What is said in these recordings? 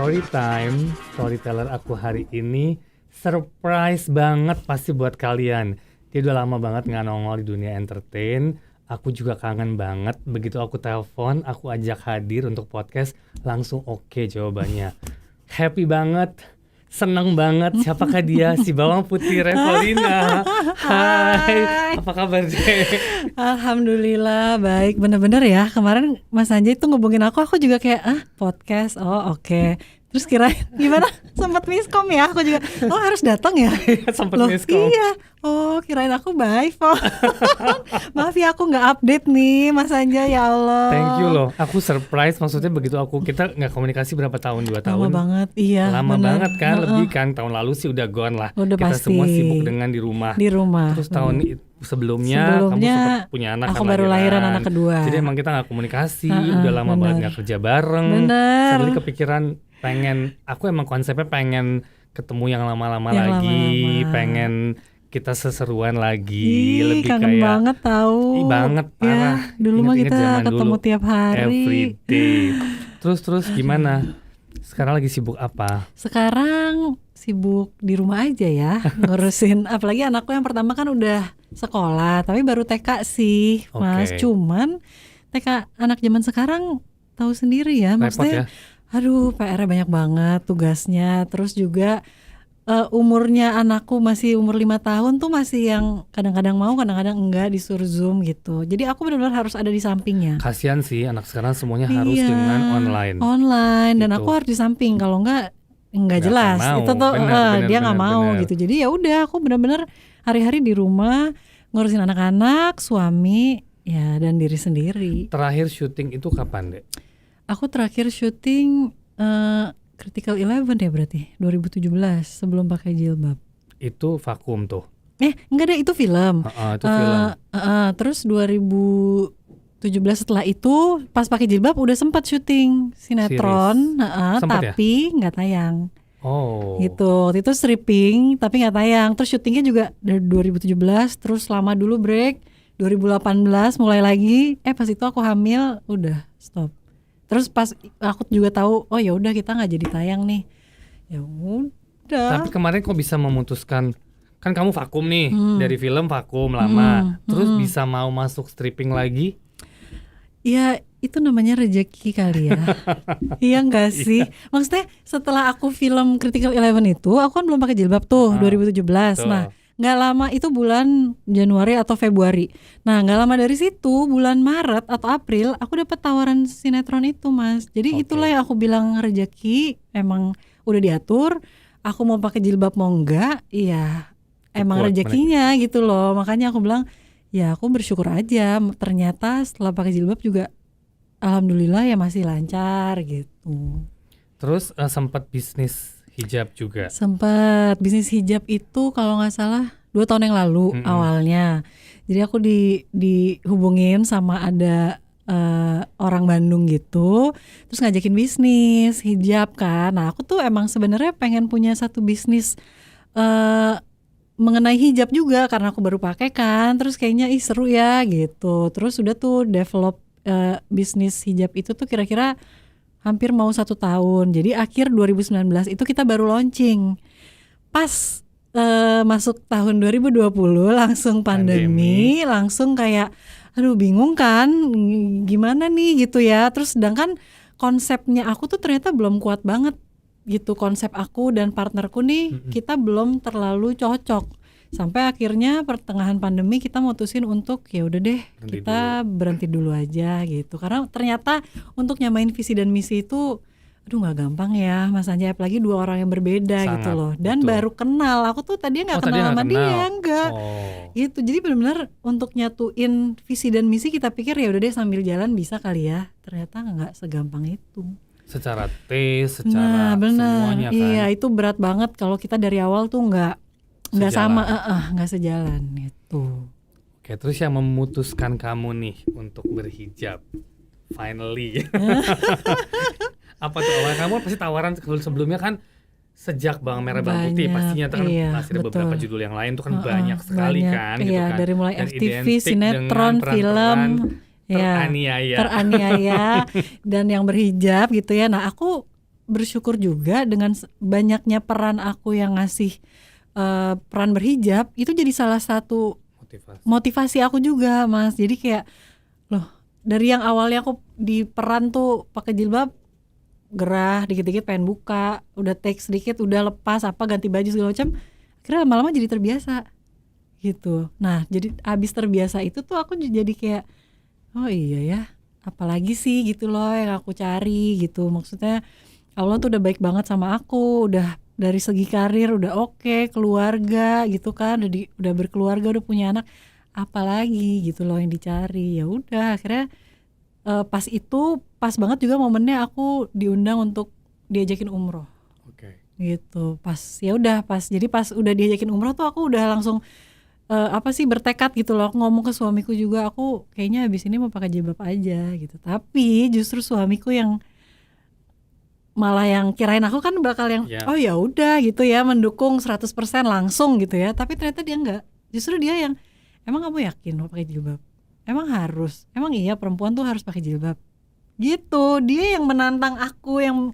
Story time, storyteller aku hari ini surprise banget pasti buat kalian. Dia udah lama banget gak nongol di dunia entertain. Aku juga kangen banget. Begitu aku telepon, aku ajak hadir untuk podcast, langsung oke jawabannya. Happy banget, seneng banget. Siapakah dia? Si Bawang Putih Revolina. Hai, apa kabar Dek? Alhamdulillah baik, bener-bener ya. Kemarin Mas Anjay tuh ngubungin aku juga kayak podcast, oke. Terus kira gimana? Sempat miskom ya, aku juga harus datang ya. Sempat miskom. Iya, kirain aku bye phone. Maaf ya aku nggak update nih Mas Anjay, ya Allah. Thank you loh, aku surprise. Maksudnya begitu kita nggak komunikasi berapa tahun, 2 tahun. Lama banget, iya. Lama bener. banget kan, lebih kan. Tahun lalu sih udah gone lah. Udah kita pasti. semua sibuk dengan di rumah. Terus tahun sebelumnya kamu sempat punya anak, aku baru lahiran anak kedua. Jadi emang kita nggak komunikasi, udah lama banget nggak kerja bareng. Suddenly kepikiran aku emang konsepnya pengen ketemu yang lama-lama lagi, pengen kita seseruan lagi. Lebih kangen kayak banget tahu. Banget parah. Ya, dulu mah kita ketemu tiap hari. Every day. Terus gimana? Sekarang lagi sibuk apa? Sekarang sibuk di rumah aja ya, ngurusin. Apalagi anakku yang pertama kan udah sekolah, tapi baru TK sih, Mas. Cuman TK anak zaman sekarang tahu sendiri ya, maksudnya. Repot ya? Aduh, PR-nya banyak banget tugasnya. Terus juga umurnya anakku masih umur 5 tahun tuh masih yang kadang-kadang mau, kadang-kadang enggak, disuruh Zoom gitu. Jadi aku benar-benar harus ada di sampingnya. Kasian sih anak sekarang semuanya harus dengan online. Dan aku harus di samping, kalau enggak jelas. Itu tuh dia nggak mau gitu. Jadi ya udah, aku benar-benar hari-hari di rumah ngurusin anak-anak, suami, ya, dan diri sendiri. Terakhir syuting itu kapan, Dek? Aku terakhir syuting Critical 11 ya berarti 2017, sebelum pakai jilbab. Itu vakum tuh? Enggak deh, itu film. Itu film. Terus 2017 setelah itu pas pakai jilbab udah sempat syuting sinetron, tapi nggak tayang. Gitu. Waktu itu stripping tapi nggak tayang. Terus syutingnya juga dari 2017, terus lama dulu break. 2018 mulai lagi. Pas itu aku hamil, udah stop. Terus pas aku juga tahu, ya udah kita nggak jadi tayang nih. Ya udah. Tapi kemarin kok bisa memutuskan, kan kamu vakum nih, dari film vakum lama, terus bisa mau masuk stripping lagi? Ya itu namanya rezeki kali ya. Iya nggak sih? Maksudnya setelah aku film Critical 11 itu, aku kan belum pakai jilbab tuh, 2017. Nah, nggak lama itu bulan Januari atau Februari. Nah, nggak lama dari situ bulan Maret atau April aku dapat tawaran sinetron itu, Mas. Jadi itulah yang aku bilang rezeki, emang udah diatur. Aku mau pakai jilbab mau enggak, iya emang rezekinya gitu loh. Makanya aku bilang ya aku bersyukur aja. Ternyata setelah pakai jilbab juga alhamdulillah ya masih lancar gitu. Terus sempat bisnis hijab juga? Sempat bisnis hijab itu kalau nggak salah 2 tahun yang lalu awalnya. Jadi aku dihubungin sama ada orang Bandung gitu, terus ngajakin bisnis hijab kan. Nah aku tuh emang sebenarnya pengen punya satu bisnis mengenai hijab juga karena aku baru pakai kan. Terus kayaknya seru ya gitu. Terus udah tuh develop bisnis hijab itu tuh kira-kira hampir mau 1 tahun. Jadi akhir 2019 itu kita baru launching. Pas masuk tahun 2020 langsung pandemi. Langsung kayak aduh bingung kan gimana nih gitu ya. Terus sedangkan konsepnya aku tuh ternyata belum kuat banget gitu. Konsep aku dan partnerku nih kita belum terlalu cocok. Sampai akhirnya pertengahan pandemi kita mutusin untuk ya udah deh kita berhenti dulu aja gitu. Karena ternyata untuk nyamain visi dan misi itu nggak gampang ya Mas Anjay, apalagi 2 orang yang berbeda. Sangat, gitu loh. Dan baru kenal. Aku tuh tadinya nggak kenal sama dia, enggak. Gitu. Jadi benar-benar untuk nyatuin visi dan misi kita pikir ya udah deh sambil jalan bisa kali ya. Ternyata nggak segampang itu. Secara taste, secara semuanya kan. Iya, itu berat banget kalau kita dari awal tuh nggak sama, nggak sejalan gitu. Oke, terus yang memutuskan kamu nih untuk berhijab, finally, apa tuh? Kamu pasti tawaran sebelumnya kan sejak Bawang Merah Bawang Putih pastinya kan masih ada beberapa judul yang lain tuh kan banyak sekali kan. Gitu kan. Dari mulai FTV, sinetron, film, teraniaya dan yang berhijab gitu ya. Nah aku bersyukur juga dengan banyaknya peran aku yang ngasih peran berhijab, itu jadi salah satu motivasi aku juga, Mas. Jadi kayak loh, dari yang awalnya aku di peran tuh pakai jilbab, gerah, dikit-dikit pengen buka, udah take sedikit, udah lepas apa ganti baju segala macam, akhirnya lama-lama jadi terbiasa gitu. Nah, jadi abis terbiasa itu tuh aku jadi kayak oh iya ya, apalagi sih gitu loh yang aku cari gitu. Maksudnya Allah tuh udah baik banget sama aku, udah dari segi karir udah oke, keluarga gitu kan, udah berkeluarga, udah punya anak, apalagi gitu loh yang dicari. Ya udah akhirnya pas banget juga momennya aku diundang untuk diajakin umroh. Gitu. Pas udah diajakin umroh tuh aku udah langsung bertekad gitu loh. Aku ngomong ke suamiku juga, aku kayaknya habis ini mau pakai jilbab aja gitu. Tapi justru suamiku yang malah yang kirain aku kan bakal yang oh ya udah gitu ya, mendukung 100% langsung gitu ya. Tapi ternyata dia enggak. Justru dia yang emang kamu yakin mau pakai jilbab? Emang harus? Emang iya perempuan tuh harus pakai jilbab? Gitu. Dia yang menantang aku, yang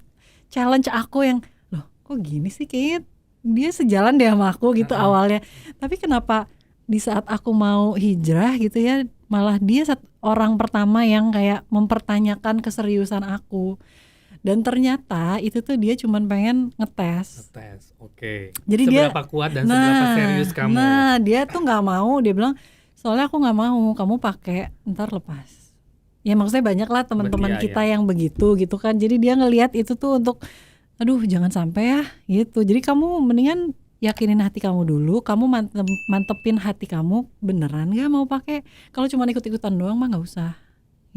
challenge aku, yang loh kok gini sih, kayaknya dia sejalan deh sama aku gitu awalnya. Tapi kenapa di saat aku mau hijrah gitu ya, malah dia orang pertama yang kayak mempertanyakan keseriusan aku. Dan ternyata itu tuh dia cuman pengen ngetes. Jadi seberapa kuat dan seberapa serius kamu. Nah dia tuh nggak mau, dia bilang soalnya aku nggak mau kamu pakai ntar lepas. Ya maksudnya banyak lah teman-teman kita yang begitu gitu kan. Jadi dia ngelihat itu tuh untuk aduh jangan sampai ya gitu. Jadi kamu mendingan yakinin hati kamu dulu, kamu mantepin hati kamu beneran gak mau pakai. Kalau cuma ikut-ikutan doang mah nggak usah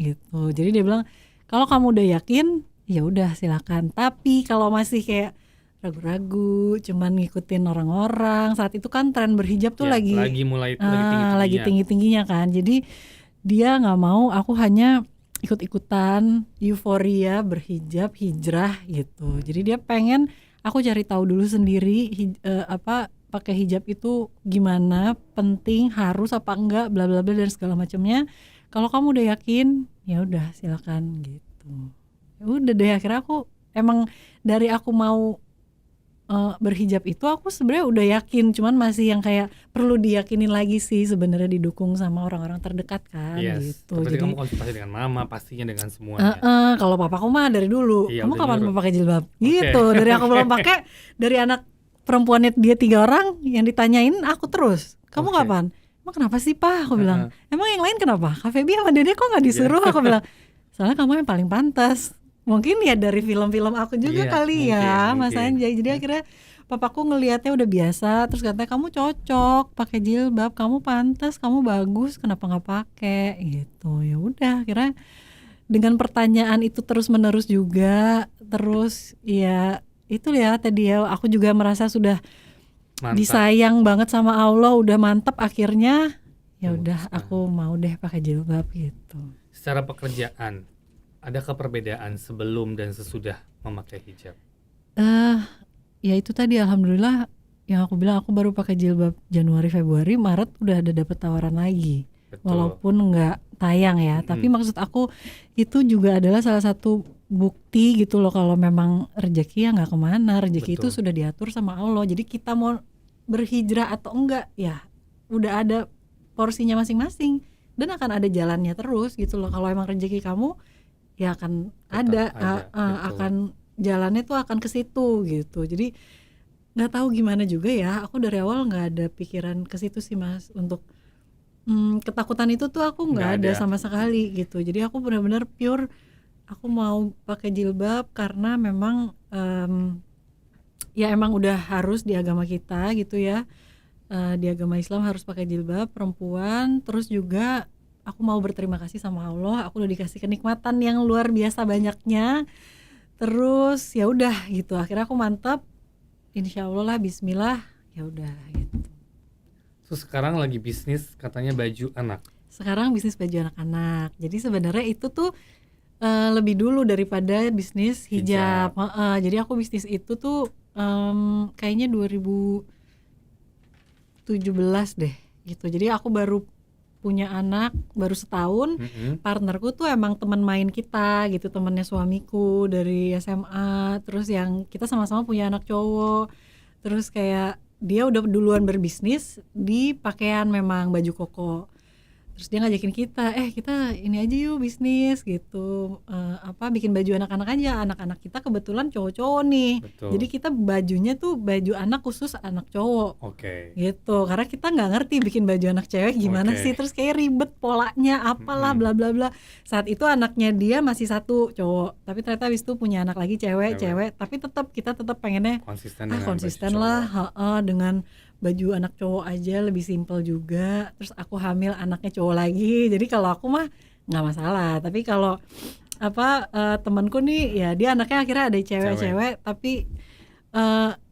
gitu. Jadi dia bilang kalau kamu udah yakin ya udah silakan. Tapi kalau masih kayak ragu-ragu, cuman ngikutin orang-orang, saat itu kan tren berhijab tuh lagi tinggi-tingginya kan. Jadi dia nggak mau aku hanya ikut-ikutan euforia berhijab, hijrah gitu. Jadi dia pengen aku cari tahu dulu sendiri pakai hijab itu gimana, penting, harus apa enggak, bla bla bla dan segala macamnya. Kalau kamu udah yakin, ya udah silakan gitu. Ya udah deh, akhirnya aku emang dari aku mau berhijab itu aku sebenarnya udah yakin, cuman masih yang kayak perlu diyakinin lagi sih sebenarnya, didukung sama orang-orang terdekat kan gitu. Jadi kamu konsultasi dengan mama, pastinya dengan semuanya. Kalau papaku mah dari dulu, kamu kapan mau pakai jilbab? Gitu. Dari aku belum pakai, dari anak perempuannya dia 3 orang yang ditanyain aku terus, kamu kapan? Emang kenapa sih Pak? Aku bilang, emang yang lain kenapa? Kak Feby sama Dede kok nggak disuruh? Aku bilang, soalnya kamu yang paling pantas. Mungkin ya dari film-film aku juga kali ya, Mas Anjay. Jadi akhirnya papaku ngelihatnya udah biasa, terus katanya kamu cocok pakai jilbab, kamu pantas, kamu bagus, kenapa nggak pakai gitu. Ya udah, akhirnya dengan pertanyaan itu terus menerus juga, terus ya itu ya tadi ya, aku juga merasa sudah disayang banget sama Allah, udah mantep akhirnya. Ya udah, aku mau deh pakai jilbab gitu. Secara pekerjaan, adakah perbedaan sebelum dan sesudah memakai hijab? Ya itu tadi alhamdulillah yang aku bilang, aku baru pakai jilbab Januari, Februari, Maret udah ada dapet tawaran lagi. Betul. Walaupun nggak tayang ya, tapi maksud aku itu juga adalah salah satu bukti gitu loh kalau memang rezeki ya nggak kemana, rezeki itu sudah diatur sama Allah. Jadi kita mau berhijrah atau enggak ya udah ada porsinya masing-masing dan akan ada jalannya terus gitu loh. Kalau emang rezeki kamu ya akan akan jalannya tuh akan ke situ gitu. Jadi nggak tahu gimana juga ya, aku dari awal nggak ada pikiran ke situ sih Mas, untuk ketakutan itu tuh aku nggak ada sama sekali gitu. Jadi aku benar-benar pure aku mau pakai jilbab karena memang ya emang udah harus di agama kita gitu ya, di agama Islam harus pakai jilbab perempuan. Terus juga aku mau berterima kasih sama Allah, aku udah dikasih kenikmatan yang luar biasa banyaknya. Terus ya udah gitu, akhirnya aku mantap, insya Allah lah, Bismillah, ya udah gitu. Terus sekarang lagi bisnis katanya baju anak. Sekarang bisnis baju anak-anak. Jadi sebenarnya itu tuh lebih dulu daripada bisnis hijab. Jadi aku bisnis itu tuh kayaknya 2017 deh gitu. Jadi aku baru punya anak baru setahun. Partnerku tuh emang teman main kita gitu, temannya suamiku dari SMA. Terus yang kita sama-sama punya anak cowok. Terus kayak dia udah duluan berbisnis di pakaian, memang baju koko. Terus dia ngajakin kita ini aja yuk bisnis gitu, bikin baju anak-anak aja. Anak-anak kita kebetulan cowok-cowok nih. Betul. Jadi kita bajunya tuh baju anak khusus anak cowok. Oke. Gitu, karena kita nggak ngerti bikin baju anak cewek gimana Oke. sih, terus kayak ribet polanya apalah bla bla bla. Saat itu anaknya dia masih satu cowok, tapi ternyata habis itu punya anak lagi cewek, tapi kita tetap pengennya Konsisten dengan konsisten baju lah, cowok. dengan baju anak cowok aja lebih simpel juga. Terus aku hamil anaknya cowok lagi, jadi kalau aku mah nggak masalah. Tapi kalau temanku nih ya, dia anaknya akhirnya ada cewek. Tapi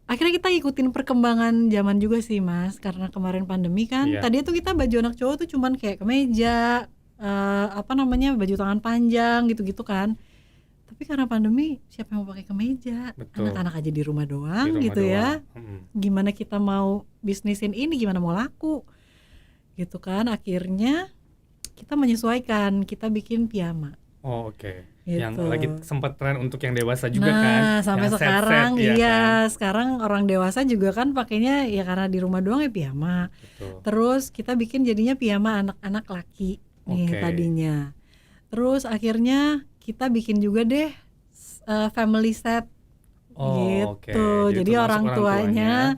akhirnya kita ikutin perkembangan zaman juga sih Mas, karena kemarin pandemi kan. Iya. Tadi tuh kita baju anak cowok tuh cuman kayak kemeja, baju tangan panjang gitu-gitu kan. Tapi karena pandemi siapa yang mau pakai kemeja? Betul. Anak-anak aja di rumah doang Di rumah gitu ya. doang. Gimana kita mau bisnisin ini, gimana mau laku gitu kan. Akhirnya kita menyesuaikan, kita bikin piyama. Oh oke. Gitu. Yang lagi sempat tren untuk yang dewasa juga kan. Nah sampai yang sekarang set-set, kan? sekarang orang dewasa juga kan pakainya ya karena di rumah doang ya piyama. Betul. Terus kita bikin jadinya piyama anak-anak laki nih tadinya. Terus akhirnya kita bikin juga deh family set gitu. Jadi orang tuanya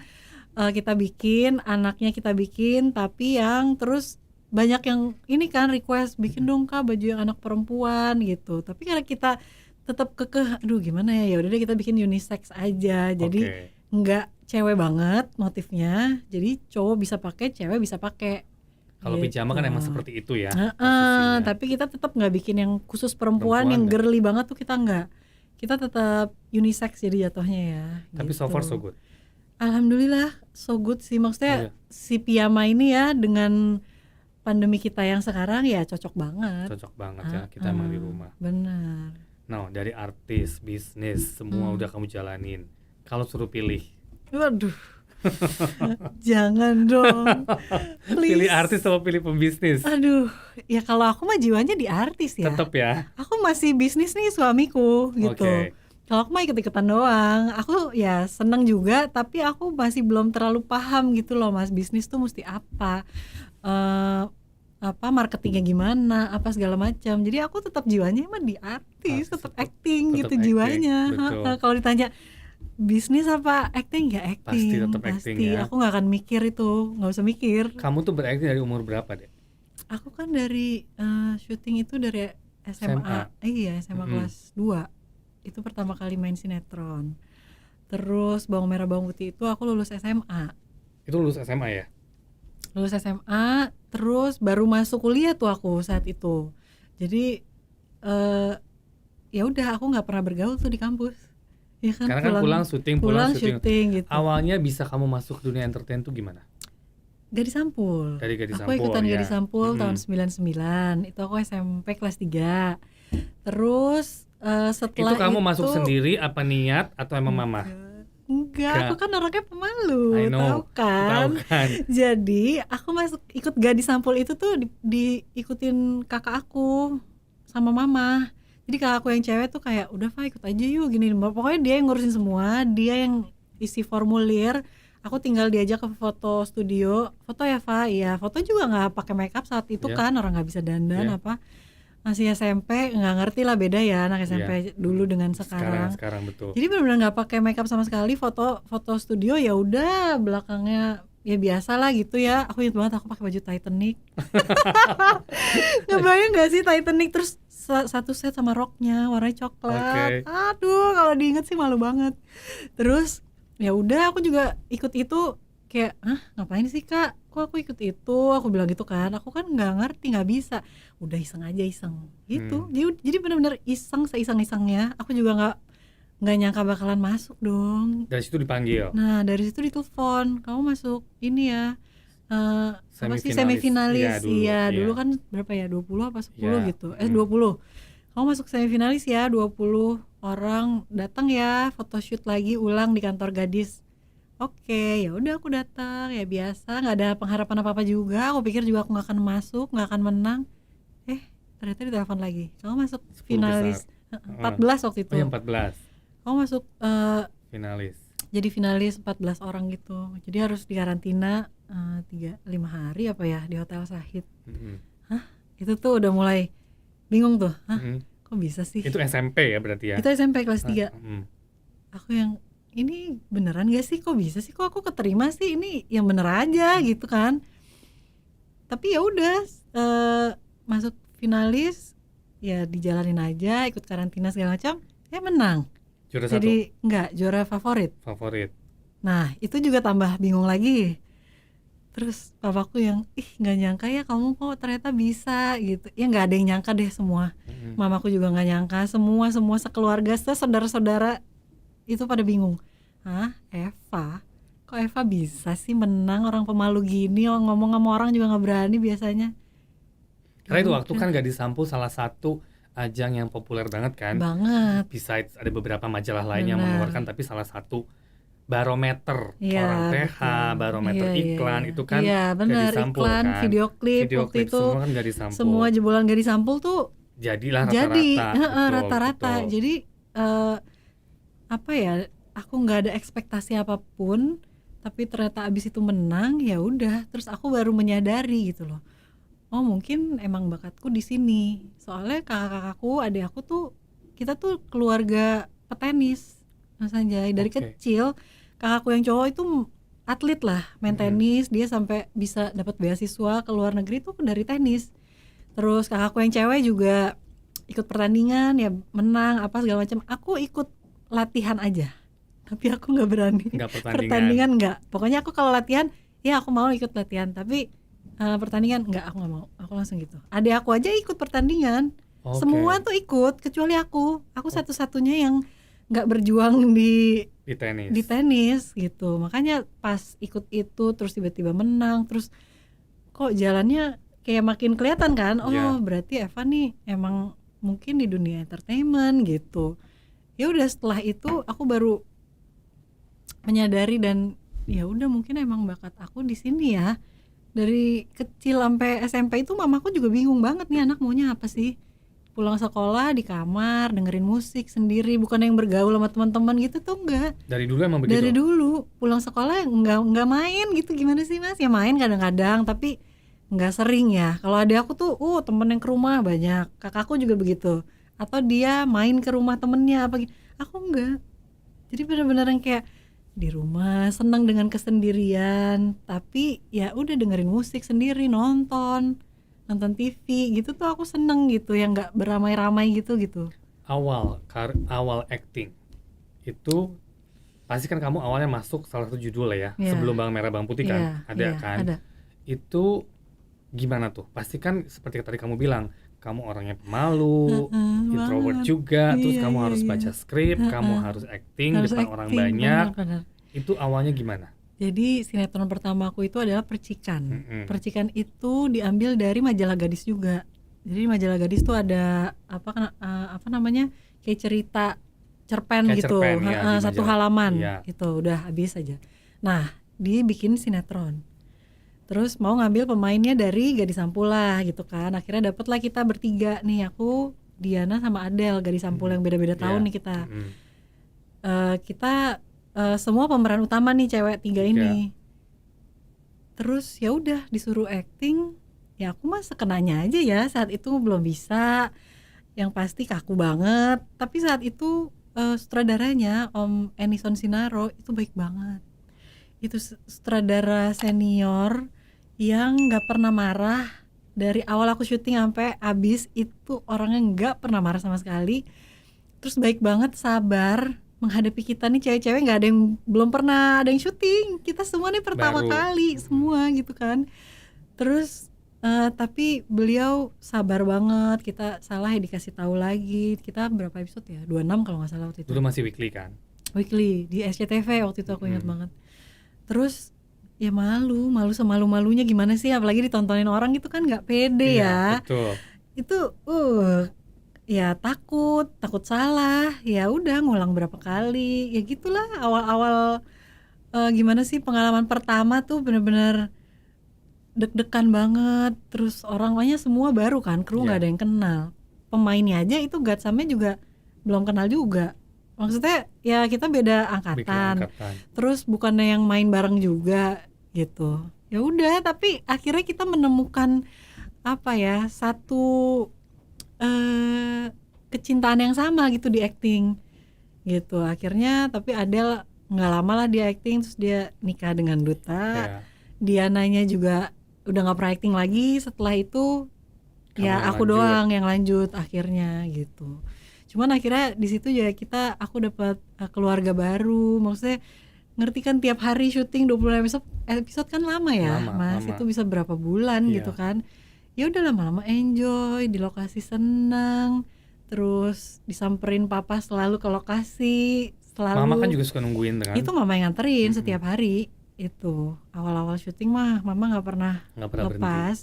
kita bikin, anaknya kita bikin, tapi yang terus banyak yang ini kan request bikin dong Kak baju yang anak perempuan gitu. Tapi karena kita tetap kekeh, aduh gimana ya udah deh kita bikin unisex aja. Jadi nggak cewek banget motifnya. Jadi cowok bisa pakai, cewek bisa pakai. Kalau pijama kan emang seperti itu ya. Tapi kita tetap nggak bikin yang khusus perempuan yang girly banget tuh, kita nggak. Kita tetap unisex jadi jatuhnya ya. Tapi so far so good. Alhamdulillah so good sih, maksudnya si piyama ini ya dengan pandemi kita yang sekarang ya cocok banget. Cocok banget ya, kita emang di rumah. Benar. Nah dari artis, bisnis, semua udah kamu jalanin. Kalau suruh pilih, waduh. Jangan dong. pilih artis atau pilih pembisnis? Aduh, ya kalau aku mah jiwanya di artis ya. Tetap ya. Aku masih bisnis nih suamiku gitu. Kalau aku mah ikut-ikutan doang. Aku ya seneng juga, tapi aku masih belum terlalu paham gitu loh Mas, bisnis tuh mesti apa, marketingnya gimana, apa segala macam. Jadi aku tetap jiwanya emang di artis, tetap acting gitu jiwanya. Kalau ditanya bisnis apa acting, ya acting. Pasti ya. Aku nggak akan mikir itu, nggak usah mikir. Kamu tuh berakting dari umur berapa deh? Aku kan dari syuting itu dari SMA. Iya, SMA kelas 2. Itu pertama kali main sinetron. Terus Bawang Merah Bawang Putih itu aku lulus SMA. Itu lulus SMA ya? Lulus SMA, terus baru masuk kuliah tuh aku saat itu. Jadi ya udah aku nggak pernah bergaul tuh di kampus. Ya kan, karena kan pulang syuting gitu. Awalnya bisa kamu masuk dunia entertain tuh gimana? Gadis Sampul. Dari Gadis Aku ikutan Gadis Sampul tahun 99. Itu aku SMP kelas 3. Terus setelah itu kamu masuk sendiri apa niat atau emang mama? Enggak, aku kan orangnya pemalu, tahu kan? Jadi aku ikut Gadis Sampul itu tuh diikutin kakak aku sama mama. Jadi kakak aku yang cewek tuh kayak udah Fa ikut aja yuk gini. Pokoknya dia yang ngurusin semua, dia yang isi formulir. Aku tinggal diajak ke foto studio. Foto ya Fa, iya. Foto juga nggak pakai makeup saat itu kan, orang nggak bisa dandan apa. Masih SMP, nggak ngerti lah beda ya anak SMP dulu dengan sekarang. Sekarang betul. Jadi benar-benar nggak pakai makeup sama sekali. Foto studio ya udah belakangnya ya biasa lah gitu ya. Aku ingat banget aku pakai baju Titanic. Ngebayang nggak sih Titanic, terus satu set sama roknya warnanya coklat. Aduh, kalau diinget sih malu banget. Terus ya udah aku juga ikut itu, kayak ngapain sih Kak? Kok aku ikut itu? Aku bilang gitu kan. Aku kan nggak ngerti, nggak bisa. Udah iseng aja gitu. Jadi benar-benar iseng, seiseng-isengnya. Aku juga nggak nyangka bakalan masuk dong. Dari situ dipanggil. Nah dari situ ditelepon, kamu masuk ini ya. Semifinalis. Iya, dulu kan berapa ya, 20 apa 10 gitu. 20. Kamu masuk semifinalis ya, 20 orang datang ya, photoshoot lagi ulang di kantor Gadis. Oke, ya udah aku datang ya biasa, nggak ada pengharapan apa-apa juga. Aku pikir juga aku nggak akan masuk, nggak akan menang. Eh, ternyata ditelepon lagi. Kamu masuk 10 besar. finalis. Heeh. 14 waktu Oh ya itu. 14 Kamu masuk finalis. jadi finalis 14 orang gitu. Jadi harus dikarantina 5 hari apa ya di Hotel Sahid. Mm-mm. Itu tuh udah mulai bingung tuh. Mm-mm. Kok bisa sih? Itu SMP ya berarti ya? Itu SMP kelas 3. Mm. Aku yang ini beneran gak sih, kok bisa sih, kok aku keterima sih, ini yang bener aja gitu kan. Tapi ya udah masuk finalis ya dijalanin aja, ikut karantina segala macam, menang. Juara Jadi enggak juara favorit. favorit. Nah itu juga tambah bingung lagi. Terus papaku yang nggak nyangka ya kamu kok ternyata bisa gitu ya, nggak ada yang nyangka deh semua. Mamaku juga nggak nyangka, semua sekeluarga, saudara-saudara itu pada bingung. Eva, kok Eva bisa sih menang, orang pemalu gini, ngomong sama orang juga nggak berani biasanya. Karena itu waktu kan Gadis Sampul salah satu ajang yang populer banget kan. Banget. Besides ada beberapa majalah lain yang Benar. mengeluarkan, tapi salah satu barometer Iya, orang PH, betul. barometer Iya, iklan iya. itu kan Iya benar, Gadis Sampul iklan, kan. video klip waktu itu semua kan Gadis Sampul. semua jebolan Gadis Sampul tuh Jadilah jadi rata-rata. rata-rata. Betul. Jadi apa ya, aku nggak ada ekspektasi apapun, tapi ternyata abis itu menang, ya udah. Terus aku baru menyadari gitu loh, oh mungkin emang bakatku di sini. Soalnya kakak-kakakku, adik aku tuh, kita tuh keluarga petenis Mas Anjay. Dari Oke. kecil kakakku yang cowok itu atlet lah, main tenis. Dia sampai bisa dapat beasiswa ke luar negeri tuh dari tenis. Terus kakakku yang cewek juga ikut pertandingan, ya menang apa segala macam. Aku ikut latihan aja, tapi aku nggak berani Nggak pertandingan nggak. Pokoknya aku kalau latihan ya aku mau ikut latihan, tapi pertandingan nggak, aku nggak mau. Aku langsung gitu. Adik aku aja ikut pertandingan. Oke. Semua tuh ikut kecuali aku satu-satunya yang nggak berjuang di tenis gitu. Makanya pas ikut itu terus tiba-tiba menang, terus kok jalannya kayak makin kelihatan kan. Oh Iya. berarti Eva nih emang mungkin di dunia entertainment gitu. Ya udah, setelah itu aku baru menyadari dan ya udah, mungkin emang bakat aku di sini ya. Dari kecil sampai SMP itu mamaku juga bingung banget, nih anak maunya apa sih. Pulang sekolah di kamar dengerin musik sendiri, bukan yang bergaul sama teman-teman gitu tuh, enggak. Dari dulu emang begitu? Dari dulu pulang sekolah enggak main gitu. Gimana sih Mas? Ya main kadang-kadang, tapi enggak sering ya. Kalau ada aku tuh temen yang ke rumah banyak. Kakakku juga begitu. Atau dia main ke rumah temennya apa gitu. Aku enggak. Jadi benar-benar yang kayak di rumah senang dengan kesendirian, tapi ya udah dengerin musik sendiri, nonton TV gitu tuh aku seneng gitu, yang nggak beramai-ramai gitu. Awal acting itu pasti kan kamu awalnya masuk salah satu judul ya, sebelum Bawang Merah Bawang Putih kan, ada kan? Ada. Itu gimana tuh? Pasti kan seperti tadi kamu bilang, kamu orangnya pemalu, introvert juga, terus kamu harus baca skrip, kamu harus acting depan orang banyak. Benar. Itu awalnya gimana? Jadi sinetron pertama aku itu adalah Percikan. Percikan itu diambil dari majalah Gadis juga. Jadi majalah Gadis tuh ada apa namanya, kayak cerita cerpen Kayak gitu, cerpen, ya, di satu majalah. halaman Iya. gitu, udah habis aja. Nah dibikin sinetron, terus mau ngambil pemainnya dari Gadis Sampul lah gitu kan. Akhirnya dapatlah kita bertiga nih, aku, Diana sama Adele, Gadis Sampul yang beda-beda tahun nih kita. Kita semua pemeran utama nih, cewek tiga ini. Terus ya udah disuruh acting, ya aku mah sekenanya aja ya. Saat itu belum bisa, yang pasti kaku banget. Tapi saat itu sutradaranya Om Enison Sinaro itu baik banget. Itu sutradara senior yang nggak pernah marah dari awal aku syuting sampai habis. Itu orangnya nggak pernah marah sama sekali. Terus baik banget, sabar menghadapi kita nih cewek-cewek, nggak ada yang belum pernah ada yang syuting, kita semua nih pertama kali semua gitu kan. Terus tapi beliau sabar banget, kita salah ya dikasih tahu lagi. Kita berapa episode ya, 26 kalau nggak salah waktu itu. Dulu masih weekly kan? Weekly di SCTV waktu itu, aku ingat banget. Terus ya malu semalu-malunya gimana sih, apalagi ditontonin orang gitu kan, nggak pede ya. Betul. Itu ya takut salah, ya udah ngulang berapa kali, ya gitulah awal-awal gimana sih pengalaman pertama tuh bener-bener deg-degan banget. Terus orang-orangnya semua baru kan, kru nggak Iya. ada yang kenal. Pemainnya aja itu Gatsamnya juga belum kenal juga. Maksudnya ya kita beda Bikin angkatan. angkatan. Terus bukannya yang main bareng juga gitu. Ya udah, tapi akhirnya kita menemukan apa ya, satu kecintaan yang sama gitu di acting gitu. Akhirnya tapi Adele nggak lama lah dia acting, terus dia nikah dengan Duta. Ya. Diananya juga udah nggak pernah acting lagi setelah itu. Kamu Ya yang aku lanjut. doang yang lanjut akhirnya gitu. Cuman akhirnya di situ ya aku dapat keluarga baru. Maksudnya ngerti kan tiap hari syuting 20 episode kan lama ya, Mas. Lama. Itu bisa berapa bulan Iya. gitu kan. Ya udah lama-lama enjoy, di lokasi senang. Terus disamperin papa selalu ke lokasi, selalu. Mama kan juga suka nungguin kan? Itu mama yang nganterin setiap hari. Itu awal-awal syuting mah mama nggak pernah Nggak pernah berhenti. lepas.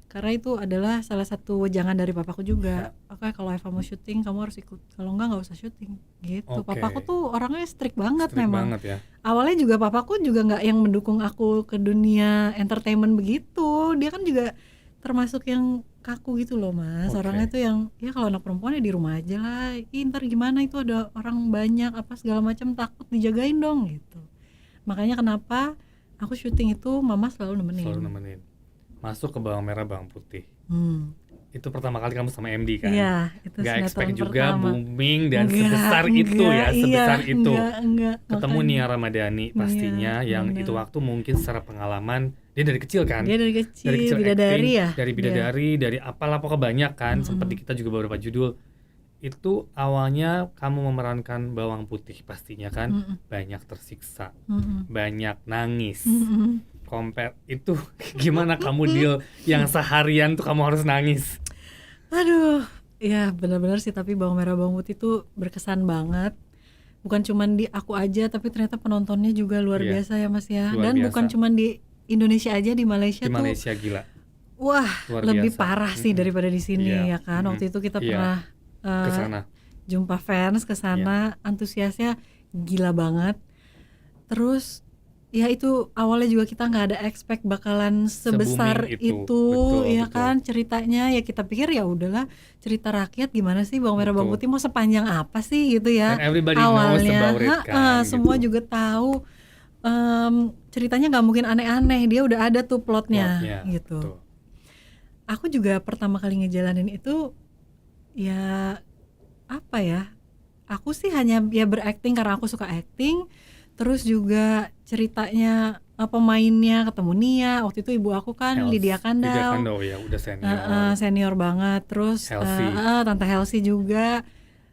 Karena itu adalah salah satu wejangan dari papaku juga. Oke, kalau Eva mau syuting kamu harus ikut. Kalau nggak usah syuting. Gitu. Oke. Papaku tuh orangnya strict banget Strict memang. banget ya. Awalnya juga papaku juga nggak yang mendukung aku ke dunia entertainment begitu. Dia kan juga termasuk yang kaku gitu loh, Mas. Oke. Orangnya tuh yang ya kalau anak perempuan ya di rumah aja lah. Ih, ntar gimana itu ada orang banyak apa segala macam, takut dijagain dong gitu. Makanya kenapa aku syuting itu mama selalu nemenin. Selalu nemenin. Masuk ke Bawang Merah Bawang Putih. Hmm. Itu pertama kali kamu sama MD kan? Iya, itu Gak expect sinetron juga pertama. booming dan Enggak, sebesar itu ya, enggak, sebesar iya, itu. enggak, Ketemu makanya. Nia Ramadhani pastinya Iya, yang bener. itu waktu mungkin secara pengalaman dia dari kecil kan? Dia dari kecil, Dari bidadari acting, ya. dari bidadari, dari apalah pokoknya banyak kan. Sempat di kita juga beberapa judul. Itu awalnya kamu memerankan Bawang Putih pastinya kan, banyak tersiksa, banyak nangis. Compare itu gimana kamu deal yang seharian tuh kamu harus nangis? Aduh, ya benar-benar sih, tapi Bawang Merah Bawang Putih itu berkesan banget. Bukan cuman di aku aja, tapi ternyata penontonnya juga luar Iya, biasa ya Mas ya. luar Dan biasa. bukan cuman di Indonesia aja, di Malaysia Di tuh Malaysia gila, wah luar lebih biasa. parah sih daripada di sini Iya, ya kan. Waktu itu kita iya. pernah Ke sana. jumpa fans ke sana, antusiasnya gila banget. Terus ya itu awalnya juga kita nggak ada expect bakalan sebesar Se-booming itu. itu, Betul, ya betul. kan. Ceritanya ya kita pikir ya udahlah cerita rakyat, gimana sih Bawang Merah Bawang Betul. Putih mau sepanjang apa sih gitu ya. And everybody knows about it kan, semua gitu. juga tahu. Ceritanya nggak mungkin aneh-aneh, dia udah ada tuh plotnya gitu. betul. Aku juga pertama kali ngejalanin itu ya apa ya, aku sih hanya ya berakting karena aku suka acting. Terus juga ceritanya pemainnya ketemu Nia, waktu itu ibu aku kan Lydia Lydia Kandau, Kandau ya udah senior. senior banget. Terus Helsi. Tante Helsi juga,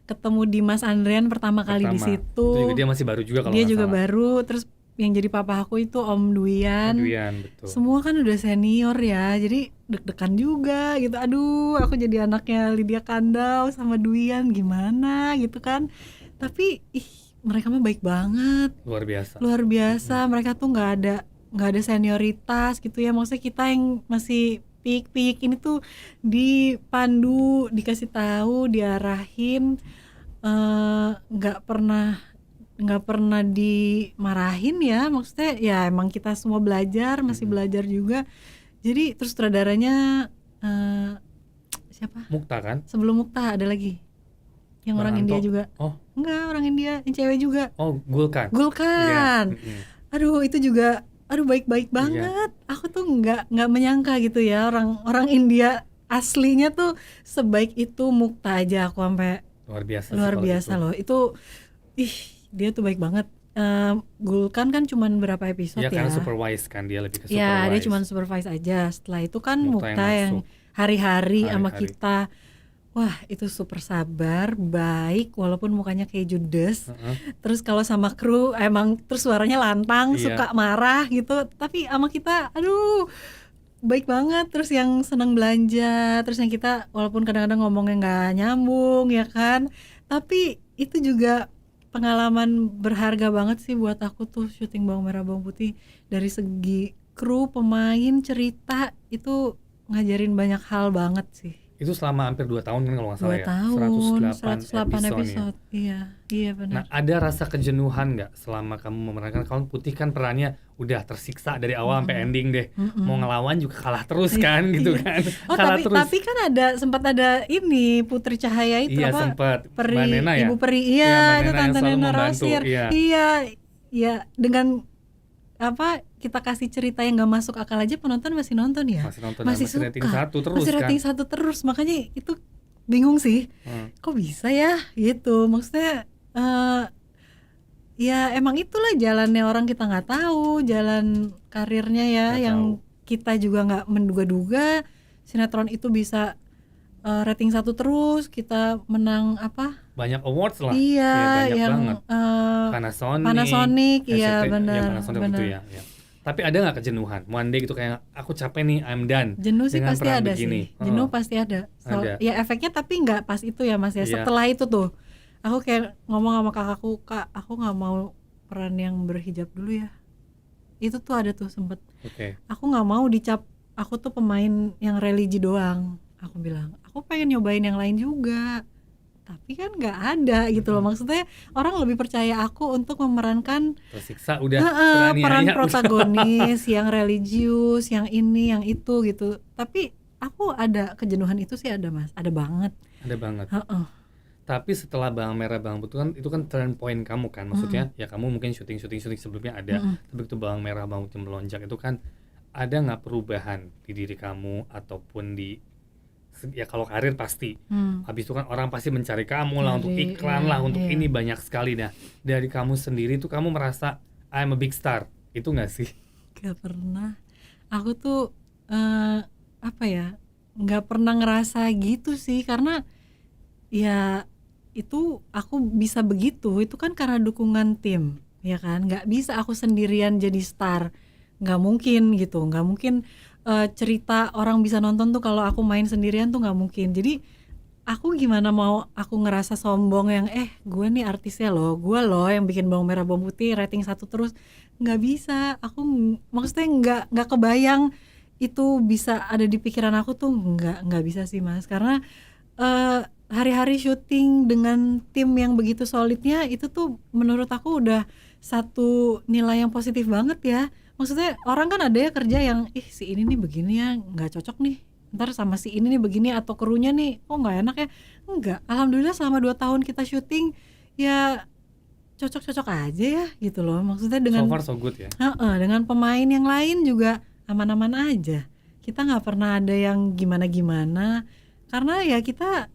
ketemu Dimas Andrian pertama kali di situ. Itu juga dia masih baru juga kalau Dia nggak juga salah. baru. Terus yang jadi papa aku itu Om Duyan. Duyan, betul. Semua kan udah senior ya, jadi deg-degan juga gitu. Aduh, aku jadi anaknya Lydia Kandau sama Duyan, gimana gitu kan. Tapi mereka mah baik banget, Luar biasa. mereka tuh nggak ada senioritas gitu ya. Maksudnya kita yang masih pik-pik ini tuh dipandu, dikasih tahu, diarahin, nggak pernah dimarahin ya. Maksudnya ya emang kita semua belajar, masih belajar juga. Jadi terus sutradaranya siapa? Mukta kan? Sebelum Mukta ada lagi yang orang Bang India Anto. juga. Oh, Enggak, orang India, yang cewek juga. oh Gulkan. Gulkan. Iya, Aduh, itu juga baik-baik banget. Aku tuh nggak menyangka gitu ya, orang India aslinya tuh sebaik itu. Mukta aja aku sampai Luar biasa. luar biasa loh. Itu dia tuh baik banget. Gulkan kan cuman berapa episode Iya, ya? karena supervise kan, dia lebih ke supervise. Ya, dia cuman supervise aja. Setelah itu kan Mukta Mukta yang hari-hari sama Hari-hari. kita. Wah, itu super sabar, baik, walaupun mukanya kayak judes. Terus kalau sama kru emang terus suaranya lantang, Iya. suka marah gitu. Tapi sama kita, aduh, baik banget. Terus yang senang belanja, terus yang kita walaupun kadang-kadang ngomongnya nggak nyambung ya kan. Tapi itu juga pengalaman berharga banget sih buat aku tuh syuting Bawang Merah Bawang Putih. Dari segi kru, pemain, cerita, itu ngajarin banyak hal banget sih. Itu selama hampir 2 tahun kan kalau nggak salah 2 ya? tahun, 108 108 episode ya. episode. Iya, iya Nah, benar. ada rasa kejenuhan nggak selama kamu memerankan Kaum Putih? Kan perannya udah tersiksa dari awal sampai ending deh. Mau ngelawan juga kalah terus kan gitu Iya. kan. Oh, Kalah terus. tapi kan sempat ada ini Putri Cahaya itu Iya, apa? sempet. Mbak Peri, Nena ya? Ibu Peri. Iya, Mbak Iya, itu Nena yang Tante selalu Nena membantu. Rosir. Iya. Iya, iya dengan apa kita kasih cerita yang gak masuk akal aja penonton masih nonton ya, Masih nonton dan masih masih rating suka, 1 terus masih kan. rating 1 terus, makanya itu bingung sih, kok bisa ya gitu, maksudnya ya emang itulah jalannya orang, kita nggak tahu jalan karirnya ya, Nggak yang tahu. kita juga nggak menduga-duga sinetron itu bisa rating 1 terus, kita menang apa? Banyak awards lah. Iya, banyak yang banget. Panasonic, iya SCTV, benar, Panasonic benar. itu ya. Tapi ada nggak kejenuhan? One day gitu kayak aku capek nih, I'm done. Jenuh sih dengan pasti peran ada begini. sih, jenuh pasti ada. Ada. Ya efeknya tapi nggak pas itu ya Mas ya. Iya. Setelah itu tuh, aku kayak ngomong sama kakakku, Kak, aku nggak mau peran yang berhijab dulu ya. Itu tuh ada tuh sempet. Oke. Aku nggak mau dicap aku tuh pemain yang religi doang. Aku bilang, aku pengen nyobain yang lain juga. Tapi kan nggak ada gitu loh. Maksudnya orang lebih percaya aku untuk memerankan Tersiksa udah peran udah. protagonis yang religius, yang ini, yang itu gitu. Tapi aku ada kejenuhan itu sih, ada Mas, ada banget. Ada banget. Heeh. Tapi setelah Bawang Merah Bawang Putih kan itu kan turn point kamu kan, maksudnya ya kamu mungkin syuting sebelumnya ada, tapi itu Bawang Merah Bawang Putih melonjak itu kan, ada nggak perubahan di diri kamu ataupun di ya kalau karir pasti, habis itu kan orang pasti mencari kamu lah untuk Cari, iklan lah, untuk iya. ini banyak sekali. Nah dari kamu sendiri tuh kamu merasa I'm a big star, itu nggak sih? Gak pernah. Aku tuh apa ya? Nggak pernah ngerasa gitu sih, karena ya itu aku bisa begitu itu kan karena dukungan tim, ya kan? Nggak bisa aku sendirian jadi star, nggak mungkin gitu, nggak mungkin cerita orang bisa nonton tuh kalau aku main sendirian tuh nggak mungkin. Jadi aku gimana mau aku ngerasa sombong yang gue nih artisnya loh, gue loh yang bikin Bawang Merah Bawang Putih rating 1 terus, nggak bisa. Aku maksudnya nggak kebayang itu bisa ada di pikiran aku tuh, nggak bisa sih Mas, karena hari-hari syuting dengan tim yang begitu solidnya itu tuh menurut aku udah satu nilai yang positif banget ya. Maksudnya orang kan ada ya kerja yang si ini nih begini ya nggak cocok nih, ntar sama si ini nih begini, atau krunya nih kok nggak enak ya. Enggak, alhamdulillah selama 2 tahun kita syuting ya cocok-cocok aja ya gitu loh. Maksudnya dengan So far so good ya. dengan pemain yang lain juga aman-aman aja. Kita nggak pernah ada yang gimana-gimana, karena ya kita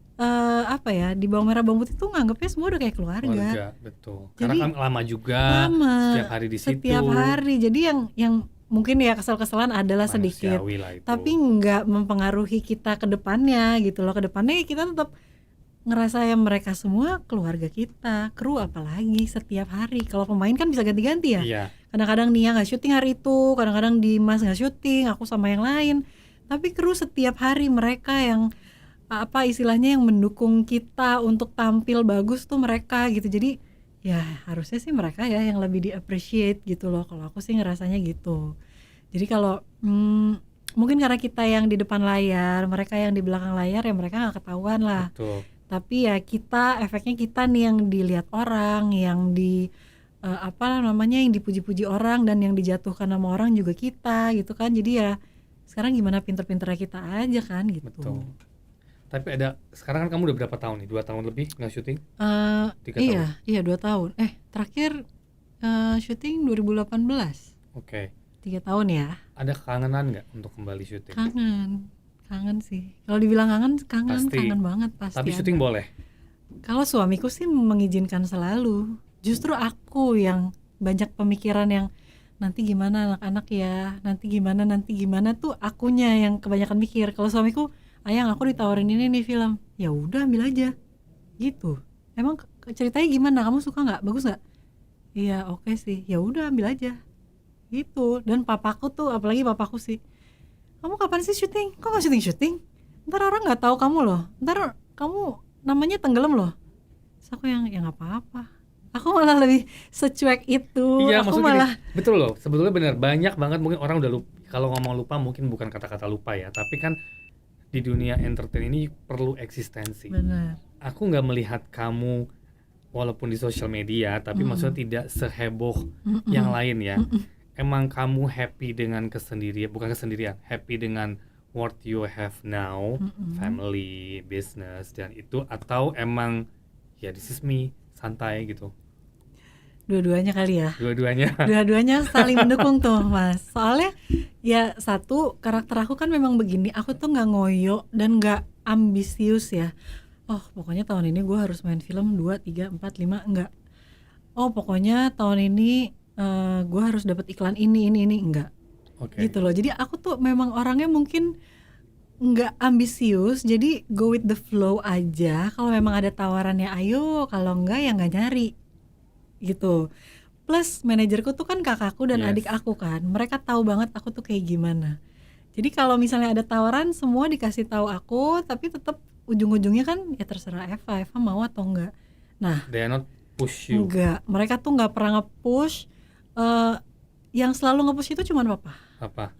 apa ya, di Bawang Merah Bawang Putih tuh nganggapnya semua udah kayak keluarga. Betul. Jadi, Karena kan lama juga, lama, setiap hari di situ. setiap hari. Jadi yang mungkin ya kesel-keselan adalah sedikit, Manusiawi lah itu. tapi nggak mempengaruhi kita ke depannya gitu loh. Ke depannya kita tetap ngerasa ya mereka semua keluarga kita, kru apalagi setiap hari. Kalau pemain kan bisa ganti-ganti ya. Iya. Kadang-kadang Nia nggak syuting hari itu, kadang-kadang Dimas nggak syuting, aku sama yang lain. Tapi kru setiap hari mereka yang apa istilahnya yang mendukung kita untuk tampil bagus tuh mereka gitu. Jadi ya harusnya sih mereka ya yang lebih di appreciate gitu loh. Kalau aku sih ngerasanya gitu. Jadi kalau mungkin karena kita yang di depan layar, mereka yang di belakang layar ya mereka nggak ketahuan lah. Betul. Tapi ya kita, efeknya kita nih yang dilihat orang, yang di apa namanya, yang dipuji-puji orang, dan yang dijatuhkan sama orang juga kita gitu kan. Jadi ya sekarang gimana pinter-pinternya kita aja kan gitu. Betul. Tapi sekarang kan kamu udah berapa tahun nih? 2 tahun lebih nggak syuting? 3 tahun? Iya 2 tahun. Terakhir syuting 2018. Oke. 3 tahun ya. Ada kangenan nggak untuk kembali syuting? Kangen sih. Kalau dibilang kangen banget pasti. Tapi syuting boleh? Kalau suamiku sih mengizinkan selalu. Justru aku yang banyak pemikiran yang nanti gimana anak-anak ya, nanti gimana tuh akunya yang kebanyakan mikir. Kalau suamiku, ayang aku ditawarin ini nih film, ya udah ambil aja gitu. Emang ceritanya gimana, kamu suka nggak, bagus nggak? Iya oke sih, ya udah ambil aja gitu. Dan papaku tuh, apalagi papaku sih, kamu kapan sih syuting, kok nggak syuting, ntar orang nggak tahu kamu loh, ntar kamu namanya tenggelam loh. Terus aku yang ya nggak apa-apa, aku malah lebih secuek itu. Iya, aku maksudnya malah gini, betul loh, sebetulnya benar, banyak banget mungkin orang udah lupa. Kalau ngomong lupa mungkin bukan kata-kata lupa ya, tapi kan di dunia entertain ini perlu eksistensi. Benar. Aku nggak melihat kamu walaupun di sosial media, tapi maksudnya tidak seheboh yang lain ya. Emang kamu happy dengan kesendirian, bukan kesendirian, happy dengan what you have now, family, business, dan itu, atau emang ya this is me, santai gitu? Dua-duanya kali ya. Dua-duanya. Dua-duanya saling mendukung tuh Mas. Soalnya ya satu, karakter aku kan memang begini, aku tuh nggak ngoyo dan nggak ambisius ya. Oh pokoknya tahun ini gue harus main film 2, 3, 4, 5, enggak. Oh pokoknya tahun ini gue harus dapat iklan ini, enggak. Oke. Gitu loh. Jadi aku tuh memang orangnya mungkin nggak ambisius, jadi go with the flow aja. Kalau memang ada tawarannya ayo, kalau enggak ya nggak nyari gitu. Plus manajerku tuh kan kakakku dan Yes. adik aku kan, mereka tahu banget aku tuh kayak gimana. Jadi kalau misalnya ada tawaran semua dikasih tahu aku, tapi tetap ujung-ujungnya kan ya terserah Eva mau atau enggak. Nah They are not push you. enggak, mereka tuh nggak pernah nge-push. Yang selalu nge-push itu cuma papa. Apa?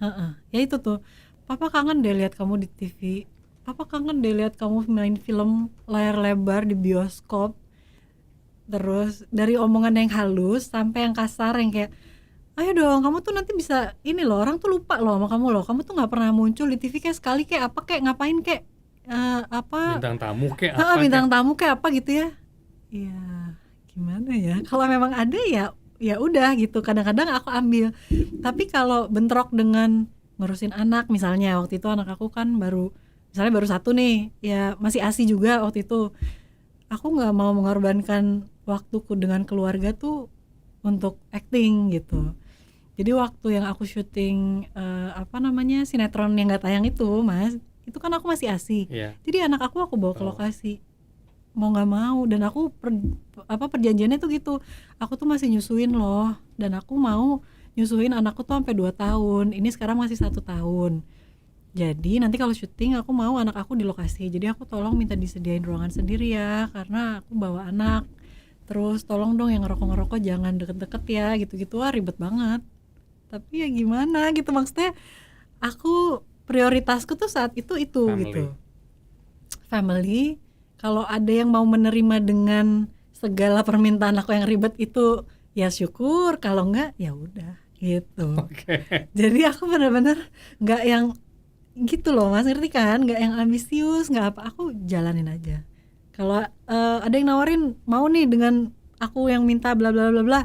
Ya itu tuh, papa kangen deh lihat kamu di TV, papa kangen deh lihat kamu main film layar lebar di bioskop. Terus dari omongan yang halus sampai yang kasar yang kayak ayo dong kamu tuh nanti bisa ini loh, orang tuh lupa loh sama kamu loh, kamu tuh nggak pernah muncul di TV kayak sekali kayak apa kayak ngapain kayak apa Bintang tamu kayak apa? bintang tamu kayak apa gitu ya. Ya gimana ya, kalau memang ada ya udah gitu, kadang-kadang aku ambil. Tapi kalau bentrok dengan ngurusin anak misalnya, waktu itu anak aku kan baru satu nih ya, masih ASI juga waktu itu, aku nggak mau mengorbankan waktuku dengan keluarga tuh untuk acting gitu. Jadi waktu yang aku syuting sinetron yang nggak tayang itu Mas, itu kan aku masih ASI. Iya. Jadi anak aku bawa ke lokasi mau nggak mau, dan aku perjanjiannya tuh gitu, aku tuh masih nyusuin loh, dan aku mau nyusuin anakku tuh sampai 2 tahun, ini sekarang masih 1 tahun. Jadi nanti kalau syuting aku mau anak aku di lokasi, jadi aku tolong minta disediain ruangan sendiri ya, karena aku bawa anak. Terus tolong dong yang ngerokok jangan deket-deket ya, gitu-gitu. Wah ribet banget, tapi ya gimana gitu, maksudnya aku prioritasku tuh saat itu Family. gitu, family. Kalau ada yang mau menerima dengan segala permintaan aku yang ribet itu ya syukur, kalau enggak ya udah gitu. Oke. Jadi aku benar-benar nggak yang gitu loh Mas, ngerti kan, nggak yang ambisius, nggak apa, aku jalanin aja. Kalau ada yang nawarin mau nih dengan aku yang minta bla bla bla bla,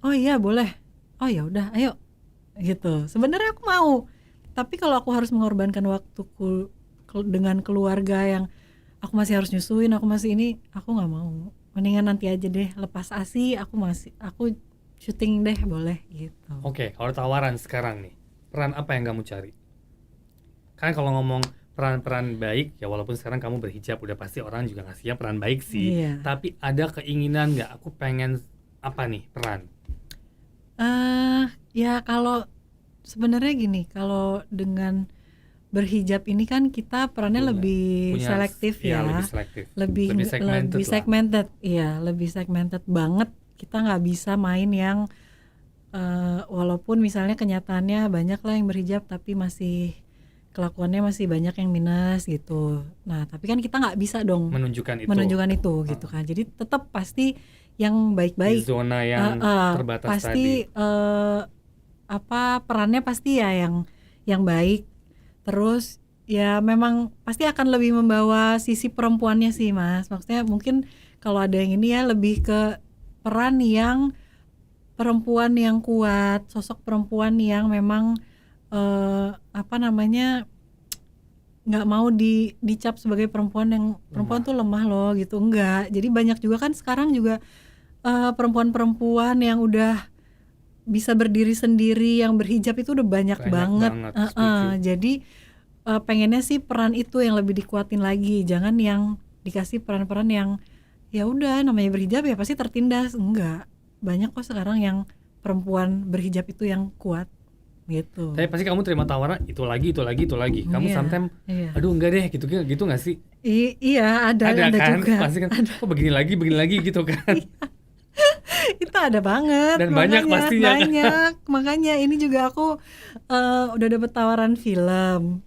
oh iya boleh, oh ya udah ayo gitu. Sebenarnya aku mau, tapi kalau aku harus mengorbankan waktuku dengan keluarga yang aku masih harus nyusuin, aku masih ini, aku nggak mau. Mendingan nanti aja deh, lepas ASI aku syuting deh, boleh gitu. Oke, kalau tawaran sekarang nih, peran apa yang kamu cari? Kan kalau ngomong peran-peran baik, ya walaupun sekarang kamu berhijab, udah pasti orang juga ngasihnya peran baik sih. Iya. Tapi ada keinginan nggak, aku pengen apa nih peran? Ya kalau sebenarnya gini, kalau dengan berhijab ini kan kita perannya lebih selektif ya, lebih selektif, lebih segmented, iya lebih segmented banget. Kita nggak bisa main yang walaupun misalnya kenyataannya banyak lah yang berhijab tapi masih kelakuannya masih banyak yang minus gitu. Nah tapi kan kita nggak bisa dong menunjukkan itu gitu kan. Jadi tetap pasti yang baik-baik, di zona yang terbatas pasti tadi. Perannya pasti ya yang baik. Terus ya memang pasti akan lebih membawa sisi perempuannya sih Mas. Maksudnya mungkin kalau ada yang ini ya lebih ke peran yang perempuan yang kuat, sosok perempuan yang memang nggak mau dicap sebagai perempuan yang perempuan tuh lemah loh gitu, enggak. Jadi banyak juga kan sekarang juga perempuan-perempuan yang udah bisa berdiri sendiri, yang berhijab itu udah banyak banget. Jadi pengennya sih peran itu yang lebih dikuatin lagi, jangan yang dikasih peran-peran yang ya udah namanya berhijab ya pasti tertindas, enggak. Banyak kok sekarang yang perempuan berhijab itu yang kuat gitu. Tapi pasti kamu terima tawaran itu lagi. Kamu sometimes aduh enggak deh gitu nggak sih? Iya ada kan? juga. Pasti kan kok begini lagi gitu kan. Itu ada banget. Dan banyak pastinya kan? Banyak. Makanya ini juga aku udah dapet tawaran film.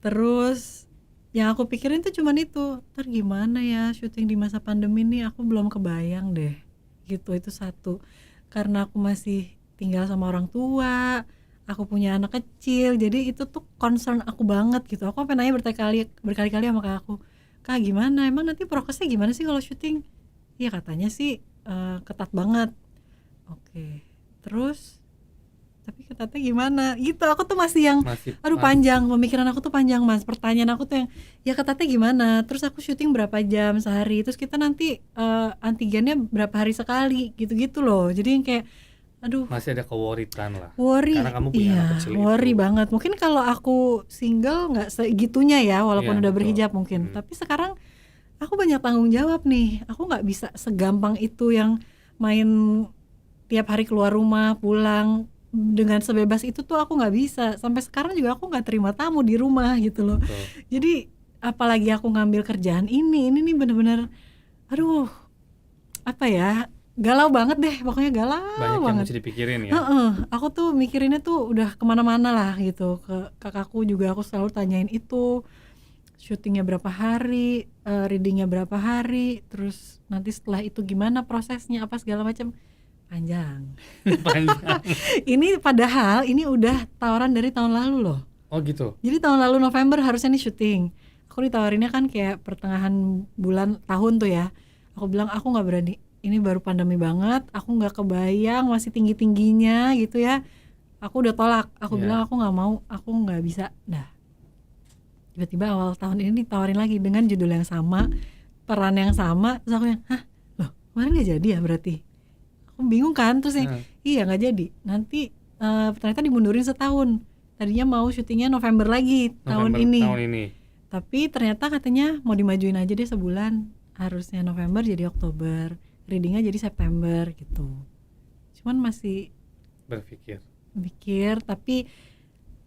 Terus yang aku pikirin tuh cuman itu, ntar gimana ya syuting di masa pandemi nih, aku belum kebayang deh gitu. Itu satu, karena aku masih tinggal sama orang tua, aku punya anak kecil, jadi itu tuh concern aku banget gitu. Aku sampai nanya berkali-kali sama kakak aku, kak gimana emang nanti prokesnya gimana sih kalau syuting? Iya katanya sih ketat banget. Oke, terus tapi ketatnya gimana gitu, aku tuh masih yang Masih aduh masih panjang, pemikiran aku tuh panjang mas, pertanyaan aku tuh yang ya ketatnya gimana, terus aku syuting berapa jam sehari, terus kita nanti antigennya berapa hari sekali gitu-gitu loh. Jadi yang kayak aduh masih ada keworitan lah. Karena worry, kamu punya anak iya kecil worry itu. banget. Mungkin kalau aku single nggak segitunya ya, walaupun Iya, udah betul. berhijab mungkin, tapi sekarang aku banyak tanggung jawab nih, aku nggak bisa segampang itu yang main tiap hari keluar rumah pulang dengan sebebas itu tuh. Aku nggak bisa, sampai sekarang juga aku nggak terima tamu di rumah gitu loh. Betul. Jadi apalagi aku ngambil kerjaan ini nih bener-bener aduh apa ya, galau banget deh pokoknya, galau Banyak yang banget. mesti dipikirin ya. Heeh, aku tuh mikirinnya tuh udah kemana-mana lah gitu. Ke kakakku juga aku selalu tanyain itu, syutingnya berapa hari, readingnya berapa hari, terus nanti setelah itu gimana prosesnya apa segala macam. Panjang. Panjang. Ini padahal ini udah tawaran dari tahun lalu loh. Oh gitu. Jadi tahun lalu November harusnya nih syuting. Aku ditawarinnya kan kayak pertengahan bulan tahun tuh ya. Aku bilang aku nggak berani. Ini baru pandemi banget. Aku nggak kebayang masih tinggi tingginya gitu ya. Aku udah tolak. Aku Iya. bilang aku nggak mau. Aku nggak bisa. Dah. Tiba-tiba awal tahun ini ditawarin lagi dengan judul yang sama, peran yang sama. Terus aku yang, hah, loh kemarin nggak jadi ya berarti? Aku bingung kan, terus yang Nah, iya nggak jadi. Nanti ternyata dimundurin setahun. Tadinya mau syutingnya November lagi tahun November ini. tahun ini. Tapi ternyata katanya mau dimajuin aja deh sebulan. Harusnya November jadi Oktober. Readingnya jadi September gitu. Cuman masih Berpikir. mikir, tapi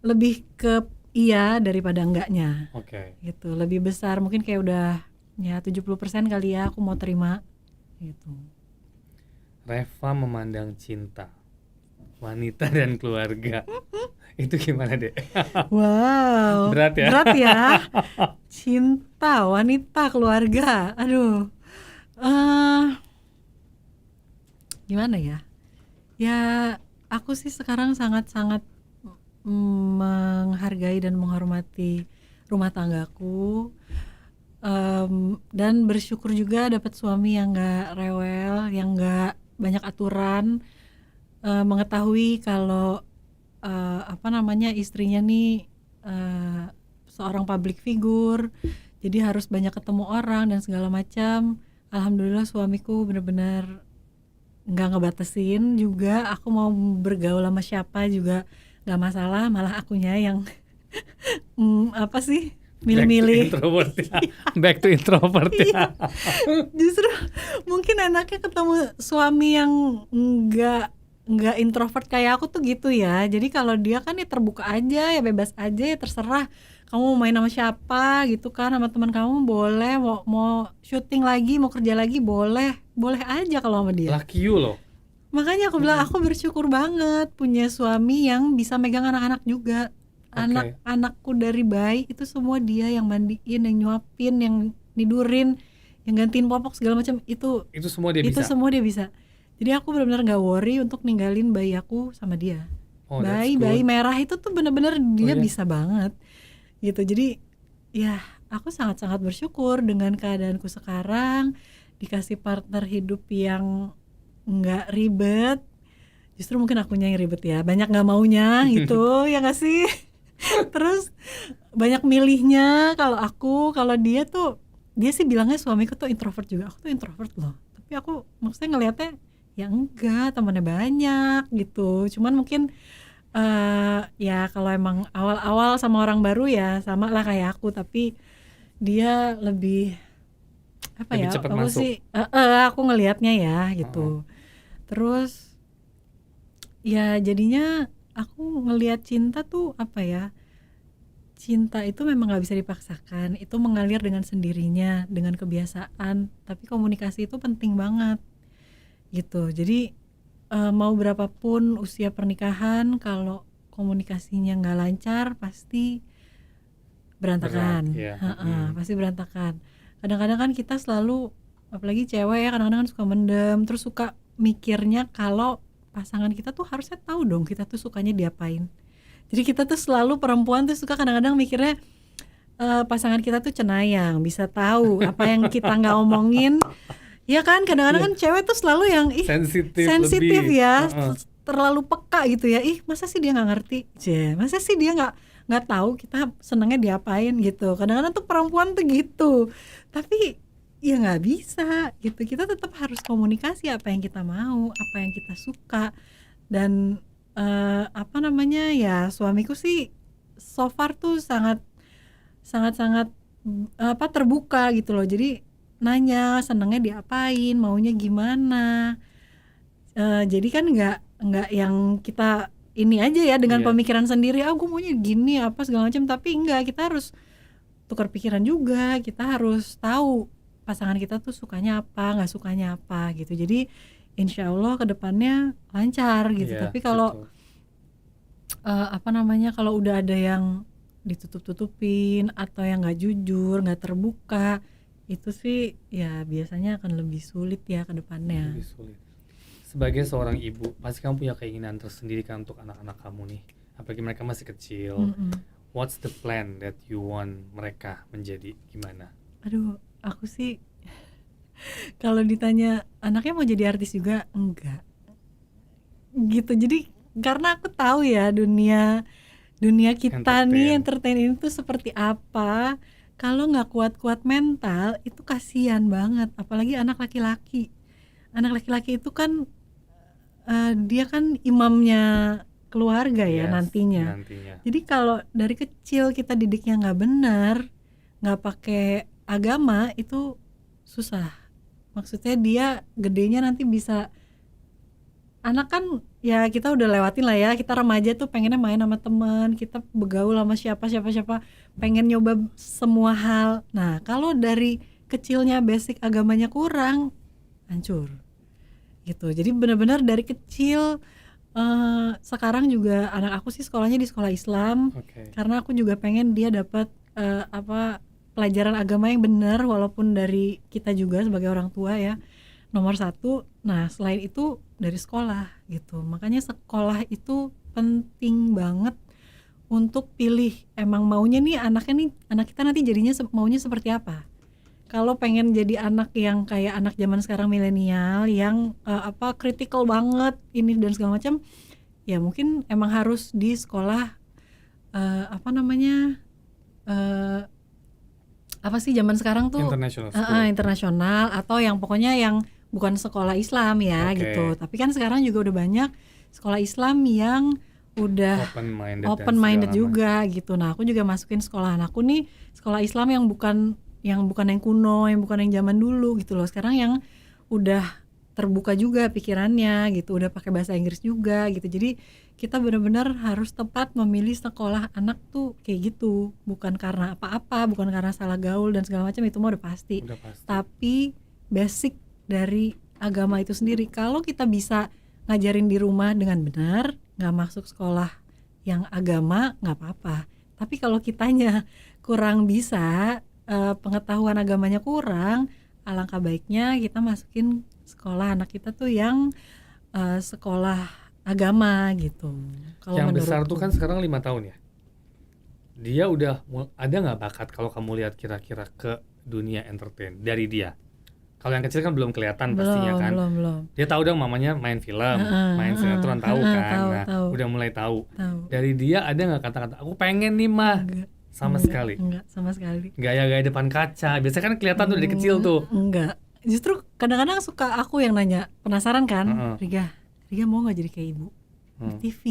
lebih ke iya daripada enggaknya Oke. gitu. Lebih besar mungkin kayak udah ya 70% kali ya aku mau terima gitu. Reva memandang cinta, wanita dan keluarga. Itu gimana, Dek? Wow, Berat ya? berat ya. Cinta, wanita, keluarga. Aduh. eh Gimana ya? Ya, aku sih sekarang sangat-sangat menghargai dan menghormati rumah tanggaku. Dan bersyukur juga dapat suami yang gak rewel, yang gak banyak aturan, mengetahui kalau istrinya nih seorang public figure, jadi harus banyak ketemu orang dan segala macam. Alhamdulillah suamiku benar-benar nggak ngebatasin juga, aku mau bergaul sama siapa juga nggak masalah, malah akunya yang apa sih milih-milih. Back to introvert ya. Iya. Justru mungkin enaknya ketemu suami yang nggak introvert kayak aku tuh gitu ya. Jadi kalau dia kan ya terbuka aja, ya bebas aja, ya terserah kamu mau main sama siapa gitu kan, sama teman kamu boleh, mau syuting lagi, mau kerja lagi boleh aja kalau sama dia. Lucky you loh. Makanya aku bilang aku bersyukur banget punya suami yang bisa megang anak-anak juga. Anak-anakku dari bayi itu semua dia yang mandiin, yang nyuapin, yang tidurin, yang gantiin popok segala macam, itu semua dia bisa. semua dia bisa. Jadi aku benar-benar nggak worry untuk ninggalin bayi aku sama dia. Bayi merah itu tuh benar-benar dia bisa banget gitu. Jadi ya aku sangat-sangat bersyukur dengan keadaanku sekarang, dikasih partner hidup yang nggak ribet. Justru mungkin akunya yang ribet ya, banyak nggak maunya gitu ya nggak sih. Terus banyak milihnya. Kalau dia sih bilangnya suamiku tuh introvert juga. Aku tuh introvert loh, tapi aku maksudnya ngelihatnya ya enggak, temannya banyak gitu. Cuman mungkin ya kalau emang awal-awal sama orang baru ya sama lah kayak aku, tapi dia lebih cepat aku masuk. sih aku ngelihatnya ya gitu. Terus ya jadinya aku ngelihat cinta tuh cinta itu memang gak bisa dipaksakan, itu mengalir dengan sendirinya, dengan kebiasaan, tapi komunikasi itu penting banget gitu. Jadi mau berapapun usia pernikahan, kalau komunikasinya gak lancar pasti berantakan. Berat, iya. Pasti berantakan. Kadang-kadang kan kita selalu, apalagi cewek ya, kadang-kadang kan suka mendem, terus suka mikirnya kalau pasangan kita tuh harusnya tahu dong kita tuh sukanya diapain. Jadi kita tuh selalu, perempuan tuh suka kadang-kadang mikirnya pasangan kita tuh cenayang, bisa tahu apa yang kita nggak omongin. Ya kan, kadang-kadang kan cewek tuh selalu yang sensitif lebih. ya, terlalu peka gitu ya. Masa sih dia nggak ngerti, masa sih dia nggak tahu kita senangnya diapain gitu. Kadang-kadang tuh perempuan tuh gitu, tapi ya nggak bisa gitu. Kita tetap harus komunikasi apa yang kita mau, apa yang kita suka. Dan apa namanya ya, suamiku sih so far tuh sangat terbuka gitu loh. Jadi nanya senangnya diapain, maunya gimana. Jadi kan nggak yang kita ini aja ya dengan pemikiran sendiri, gue maunya gini apa segala macam, tapi enggak, kita harus tukar pikiran juga, kita harus tahu pasangan kita tuh sukanya apa, nggak sukanya apa gitu. Jadi insya Allah kedepannya lancar gitu. Tapi kalau apa namanya, kalau udah ada yang ditutup-tutupin atau yang nggak jujur, nggak terbuka, itu sih ya biasanya akan lebih sulit ya kedepannya. Lebih sulit. Sebagai seorang ibu, pasti kamu punya keinginan tersendiri kan untuk anak-anak kamu nih, apalagi mereka masih kecil. What's the plan that you want mereka menjadi gimana? Aduh, aku sih kalau ditanya anaknya mau jadi artis juga enggak gitu. Jadi karena aku tahu ya dunia kita nih entertain ini tuh seperti apa. Kalau nggak kuat-kuat mental itu kasihan banget, apalagi anak laki-laki. Anak laki-laki itu kan dia kan imamnya keluarga ya nantinya. Jadi kalau dari kecil kita didiknya nggak benar, nggak pakai agama, itu susah. Maksudnya dia gedenya nanti bisa, anak kan ya kita udah lewatin lah ya, kita remaja tuh pengennya main sama teman, kita bergaul sama siapa, pengen nyoba semua hal. Nah kalau dari kecilnya basic agamanya kurang, hancur gitu. Jadi benar-benar dari kecil. Sekarang juga anak aku sih sekolahnya di sekolah Islam, karena aku juga pengen dia dapat pelajaran agama yang benar, walaupun dari kita juga sebagai orang tua ya nomor satu. Nah selain itu dari sekolah gitu. Makanya sekolah itu penting banget untuk pilih emang maunya nih anak kita nanti jadinya maunya seperti apa. Kalau pengen jadi anak yang kayak anak zaman sekarang milenial yang kritikal banget ini dan segala macam, ya mungkin emang harus di sekolah zaman sekarang tuh internasional atau yang pokoknya yang bukan sekolah Islam ya gitu. Tapi kan sekarang juga udah banyak sekolah Islam yang udah open minded juga gitu. Nah aku juga masukin sekolah anakku nih sekolah Islam yang bukan yang kuno, yang bukan yang zaman dulu gitu loh. Sekarang yang udah terbuka juga pikirannya gitu, udah pakai bahasa Inggris juga gitu. Jadi kita benar-benar harus tepat memilih sekolah anak tuh kayak gitu, bukan karena apa-apa, bukan karena salah gaul dan segala macam, itu mah udah pasti. Tapi basic dari agama itu sendiri, kalau kita bisa ngajarin di rumah dengan benar, nggak masuk sekolah yang agama nggak apa-apa. Tapi kalau kitanya kurang bisa, pengetahuan agamanya kurang, alangkah baiknya kita masukin sekolah anak kita tuh yang sekolah agama gitu. Kalau yang besar tuh kan sekarang 5 tahun ya. Dia udah ada nggak bakat kalau kamu lihat kira-kira ke dunia entertain dari dia? Kalau yang kecil kan belum kelihatan pastinya kan. Belum. Dia tahu dong mamanya main film, main sinetron tahu kan. Tahu. Udah mulai tahu. Dari dia ada nggak kata-kata aku pengen nih mah? Enggak, sekali. Enggak, sama sekali. Gaya-gaya depan kaca. Biasanya kan kelihatan tuh dari kecil tuh. Enggak. Justru kadang-kadang suka aku yang nanya, penasaran kan? Riga mau nggak jadi kayak ibu di TV?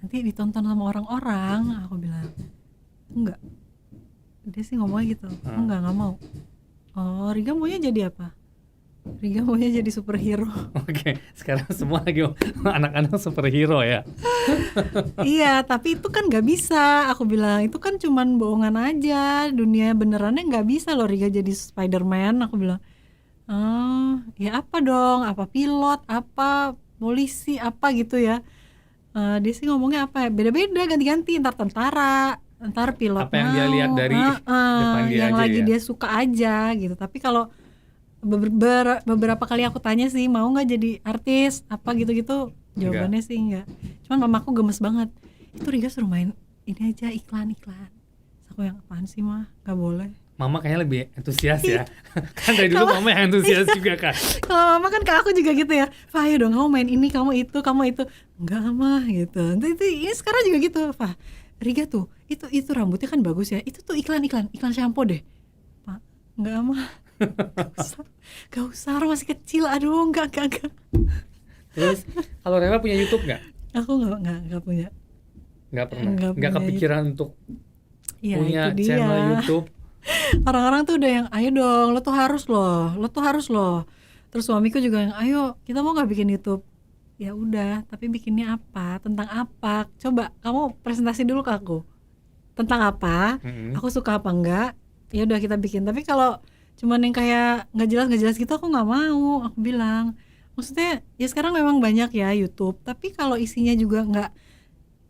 Nanti ditonton sama orang-orang. Aku bilang enggak. Dia sih ngomongnya gitu. Enggak mau. Oh, Riga maunya jadi apa? Riga maunya jadi superhero. Oke, sekarang semua lagi anak-anak superhero ya. Iya, tapi itu kan nggak bisa. Aku bilang itu kan cuman bohongan aja. Dunia benerannya nggak bisa loh Riga jadi Spider-Man. Aku bilang, ya apa dong? Apa pilot? Apa polisi? Apa gitu ya? Dia sih ngomongnya apa? Beda-beda, ganti-ganti. Ntar tentara, ntar pilot Apa yang dia lihat dari depan dia yang aja lagi ya? dia suka aja gitu. Tapi kalau beberapa kali aku tanya sih mau nggak jadi artis apa gitu-gitu, jawabannya sih enggak. Cuman mamaku gemes banget, itu Riga suruh main ini aja iklan. Terus aku yang apaan sih mah, nggak boleh. Mama kayaknya lebih antusias ya. Kan dari dulu mama yang antusias juga kan. Kalau mama kan ke aku juga gitu ya, Fah ayo dong kamu main ini, kamu itu. Enggak mah gitu. Ini sekarang juga gitu, Fah Riga tuh itu rambutnya kan bagus ya, itu tuh iklan shampoo deh. Pak enggak mah. Gak usah, orang masih kecil, aduh enggak. Terus kalau Reva punya YouTube nggak? Aku enggak punya. Nggak pernah. Nggak Nggak punya kepikiran untuk Ya punya itu channel dia. YouTube. Orang-orang tuh udah yang ayo dong, lo tuh harus loh. Terus suamiku juga yang ayo kita mau nggak bikin YouTube. Ya udah, tapi bikinnya apa, tentang apa, coba kamu presentasi dulu ke aku tentang apa, aku suka apa enggak, ya udah kita bikin. Tapi kalau cuman yang kayak nggak jelas gitu aku nggak mau, aku bilang. Maksudnya ya sekarang memang banyak ya YouTube, tapi kalau isinya juga nggak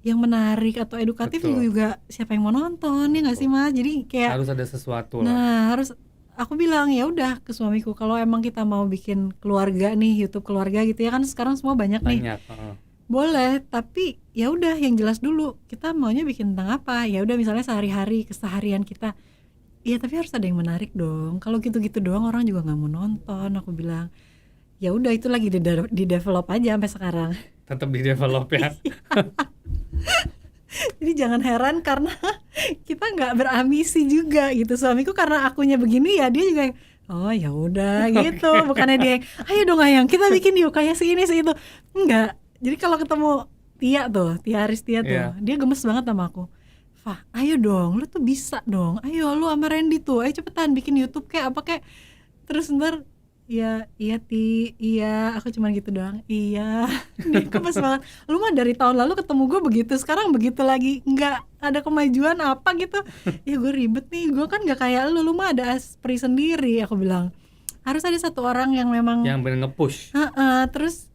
yang menarik atau edukatif juga siapa yang mau nonton ya nggak sih Mas? Jadi kayak harus ada sesuatu lah. Nah harus, aku bilang ya udah ke suamiku, kalau emang kita mau bikin keluarga nih, YouTube keluarga gitu ya kan sekarang semua banyak nih. Boleh, tapi ya udah yang jelas dulu kita maunya bikin tentang apa. Ya udah misalnya sehari-hari keseharian kita. Iya tapi harus ada yang menarik dong. Kalau gitu-gitu doang orang juga nggak mau nonton. Aku bilang ya udah itu lagi di develop aja sampai sekarang. Tetap di develop ya. Jadi jangan heran karena kita nggak berambisi juga gitu. Suamiku karena akunya begini ya dia juga oh ya udah gitu. Bukannya dia ayo dong ayang kita bikin yuk kayak si ini si itu. Enggak. Jadi kalau ketemu Tia Aristia tuh dia gemes banget sama aku. Fah ayo dong lu tuh bisa dong. Ayo lu sama Randy tuh ayo cepetan bikin YouTube kayak apa kayak. Terus ntar iya aku cuman gitu doang. Iya. Dia gemes banget. Lu mah dari tahun lalu ketemu gue begitu, sekarang begitu lagi, nggak ada kemajuan apa gitu. Ya gue ribet nih, gue kan nggak kayak lu mah ada aspri sendiri. Aku bilang harus ada satu orang yang memang yang bener nge-push. Terus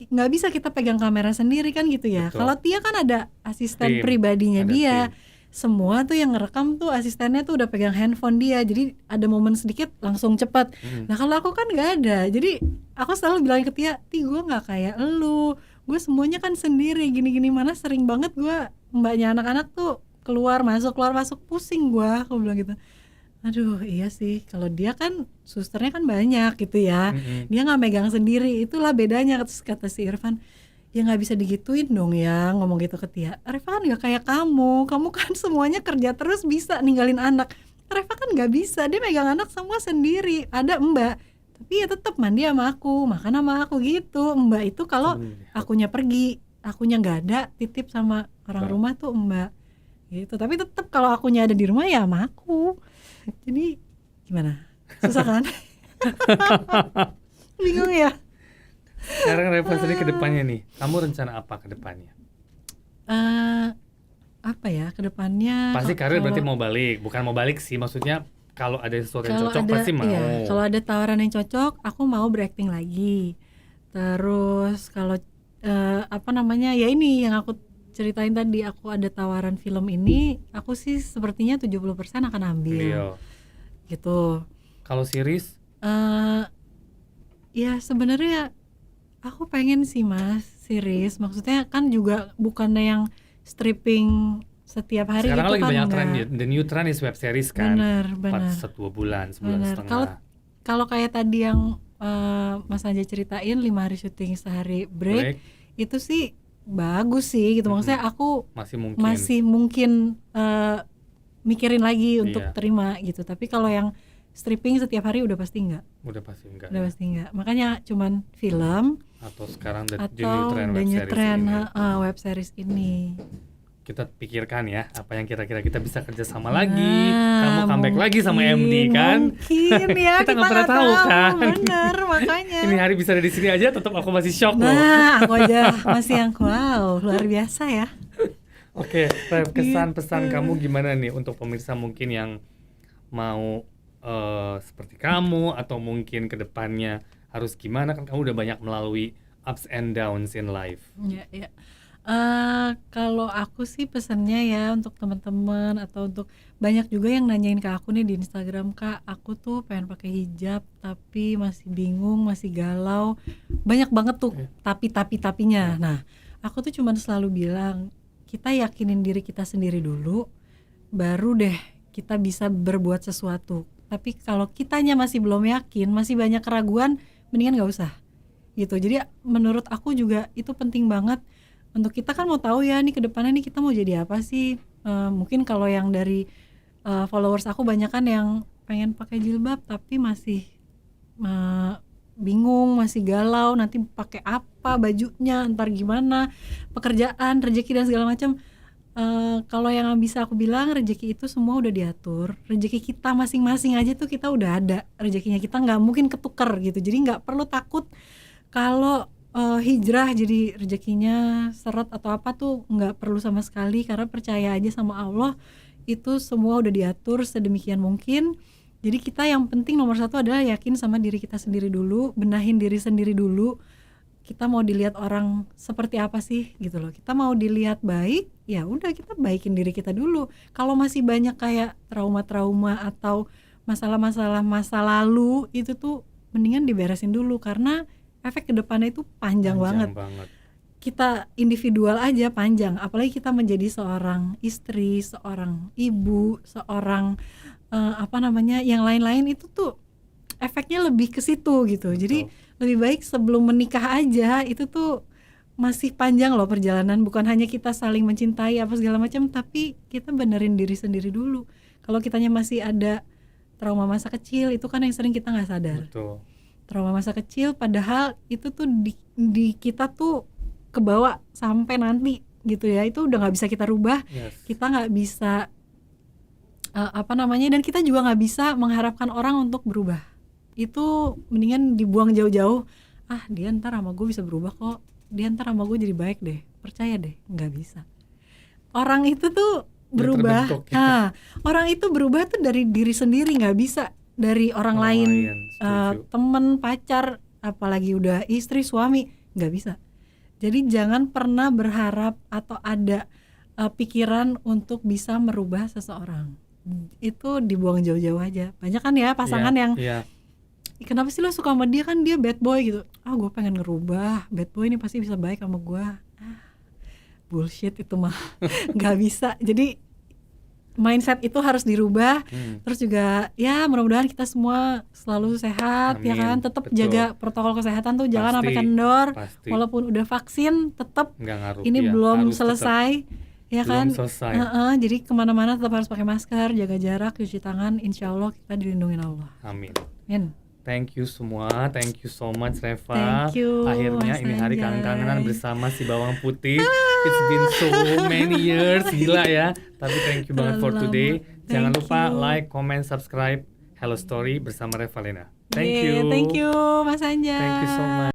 nggak bisa kita pegang kamera sendiri kan gitu ya. Kalau Tia kan ada asisten pribadinya dia. Semua tuh yang ngerekam tuh asistennya tuh udah pegang handphone dia, jadi ada momen sedikit langsung cepat. Nah kalau aku kan nggak ada, jadi aku selalu bilang ke Tia, gue nggak kayak elu, gue semuanya kan sendiri, gini-gini mana sering banget gue mbaknya anak-anak tuh keluar masuk pusing gue, aku bilang gitu. Aduh iya sih, kalau dia kan susternya kan banyak gitu ya, dia nggak megang sendiri, itulah bedanya. Terus kata si Irfan, ya nggak bisa digituin dong ya, ngomong gitu ke Tia. Reva kan nggak kayak kamu kan semuanya kerja terus bisa ninggalin anak. Reva kan nggak bisa, dia megang anak semua sendiri. Ada Mbak, tapi ya tetap mandi sama aku, makan sama aku gitu. Mbak itu kalau akunya pergi, akunya nggak ada, titip sama orang rumah tuh Mbak gitu. Tapi tetap kalau akunya ada di rumah ya sama aku. Jadi gimana? Susah kan? Bingung ya. Sekarang Reva sendiri ke depannya nih, kamu rencana apa ke depannya? Apa ya ke depannya? Pasti karir berarti mau balik sih, maksudnya kalau ada sesuatu yang cocok pasti mau. Iya, kalau ada tawaran yang cocok, aku mau berakting lagi. Terus kalau ya ini yang aku ceritain tadi, aku ada tawaran film ini, aku sih sepertinya 70% akan ambil. Gitu. Kalau series? Ya sebenarnya aku pengen sih Mas series, maksudnya kan juga bukannya yang stripping setiap hari. Sekarang gitu lagi kan banyak tren, the new trend is web series kan. Bener. 2 bulan, sebulan setengah. Kalau kayak tadi yang Mas Anja ceritain 5 hari syuting sehari break, itu sih bagus sih gitu. Maksudnya aku masih mungkin mikirin lagi untuk terima gitu. Tapi kalau yang stripping setiap hari udah pasti enggak. Makanya cuman film atau sekarang the new trend web series ini. Kita pikirkan ya apa yang kira-kira kita bisa kerjasama lagi. Kamu comeback lagi sama MD kan? Mungkin ya. kita nggak pernah tahu kan. Bener, makanya. Ini hari bisa ada di sini aja, tetap aku masih shock loh. Aku aja masih yang wow, luar biasa ya. Oke, kesan pesan kamu gimana nih untuk pemirsa mungkin yang mau seperti kamu atau mungkin kedepannya harus gimana, kan kamu udah banyak melalui ups and downs in life. Ya. Kalau aku sih pesannya ya untuk teman-teman atau untuk banyak juga yang nanyain ke aku nih di Instagram, Kak, aku tuh pengen pakai hijab tapi masih bingung, masih galau. Banyak banget tuh tapinya. Nah, aku tuh cuman selalu bilang, kita yakinin diri kita sendiri dulu, baru deh kita bisa berbuat sesuatu. Tapi kalau kitanya masih belum yakin, masih banyak keraguan, mendingan nggak usah gitu. Jadi menurut aku juga itu penting banget untuk kita kan mau tahu ya nih ke depannya nih kita mau jadi apa sih. Mungkin kalau yang dari followers aku banyak kan yang pengen pakai jilbab tapi masih bingung, masih galau nanti pakai apa bajunya, ntar gimana, pekerjaan, rezeki dan segala macam. Kalau yang bisa aku bilang, rezeki itu semua udah diatur. Rezeki kita masing-masing aja tuh kita udah ada rezekinya, kita nggak mungkin ketuker gitu. Jadi nggak perlu takut kalau hijrah jadi rezekinya seret atau apa tuh nggak perlu sama sekali, karena percaya aja sama Allah, itu semua udah diatur sedemikian mungkin. Jadi kita yang penting nomor satu adalah yakin sama diri kita sendiri dulu, benahin diri sendiri dulu. Kita mau dilihat orang seperti apa sih gitu loh. Kita mau dilihat baik, ya udah kita baikin diri kita dulu. Kalau masih banyak kayak trauma-trauma atau masalah-masalah masa lalu, itu tuh mendingan diberesin dulu karena efek kedepannya itu panjang banget. Kita individual aja panjang, apalagi kita menjadi seorang istri, seorang ibu, seorang yang lain-lain, itu tuh efeknya lebih ke situ gitu. Betul. Jadi lebih baik sebelum menikah aja itu tuh masih panjang loh perjalanan, bukan hanya kita saling mencintai apa segala macam, tapi kita benerin diri sendiri dulu. Kalau kitanya masih ada trauma masa kecil, itu kan yang sering kita nggak sadar. Betul. Trauma masa kecil padahal itu tuh di kita tuh kebawa sampai nanti gitu ya, itu udah nggak bisa kita rubah. Kita nggak bisa dan kita juga nggak bisa mengharapkan orang untuk berubah. Itu mendingan dibuang jauh-jauh. Dia ntar sama gue bisa berubah kok, dia ntar sama gue jadi baik deh, percaya deh, nggak bisa. Orang itu tuh berubah, orang itu berubah tuh dari diri sendiri, nggak bisa dari orang lain. Temen, pacar, apalagi udah istri, suami, nggak bisa. Jadi jangan pernah berharap atau ada pikiran untuk bisa merubah seseorang. Itu dibuang jauh-jauh aja. Banyak kan ya pasangan yang kenapa sih lo suka sama dia, kan dia bad boy gitu. Gue pengen ngerubah, bad boy ini pasti bisa baik sama gue. Bullshit itu mah. Gak bisa. Jadi mindset itu harus dirubah. Terus juga ya mudah-mudahan kita semua selalu sehat. Amin. Ya kan, tetap jaga protokol kesehatan tuh, jangan sampai kendor. Walaupun udah vaksin tetap ini belum selesai. Ya kan, jadi kemana-mana tetap harus pakai masker, jaga jarak, cuci tangan. Insya Allah kita dilindungin Allah. Amin. Amin. Thank you semua, thank you so much Reva. Thank you, akhirnya ini hari kangen-kangenan bersama si Bawang Putih. It's been so many years, gila ya. Tapi thank you banget for today. Jangan lupa like, comment, subscribe Hello Story bersama Revalena. Thank you. Thank you Mas Anjar. Thank you so much.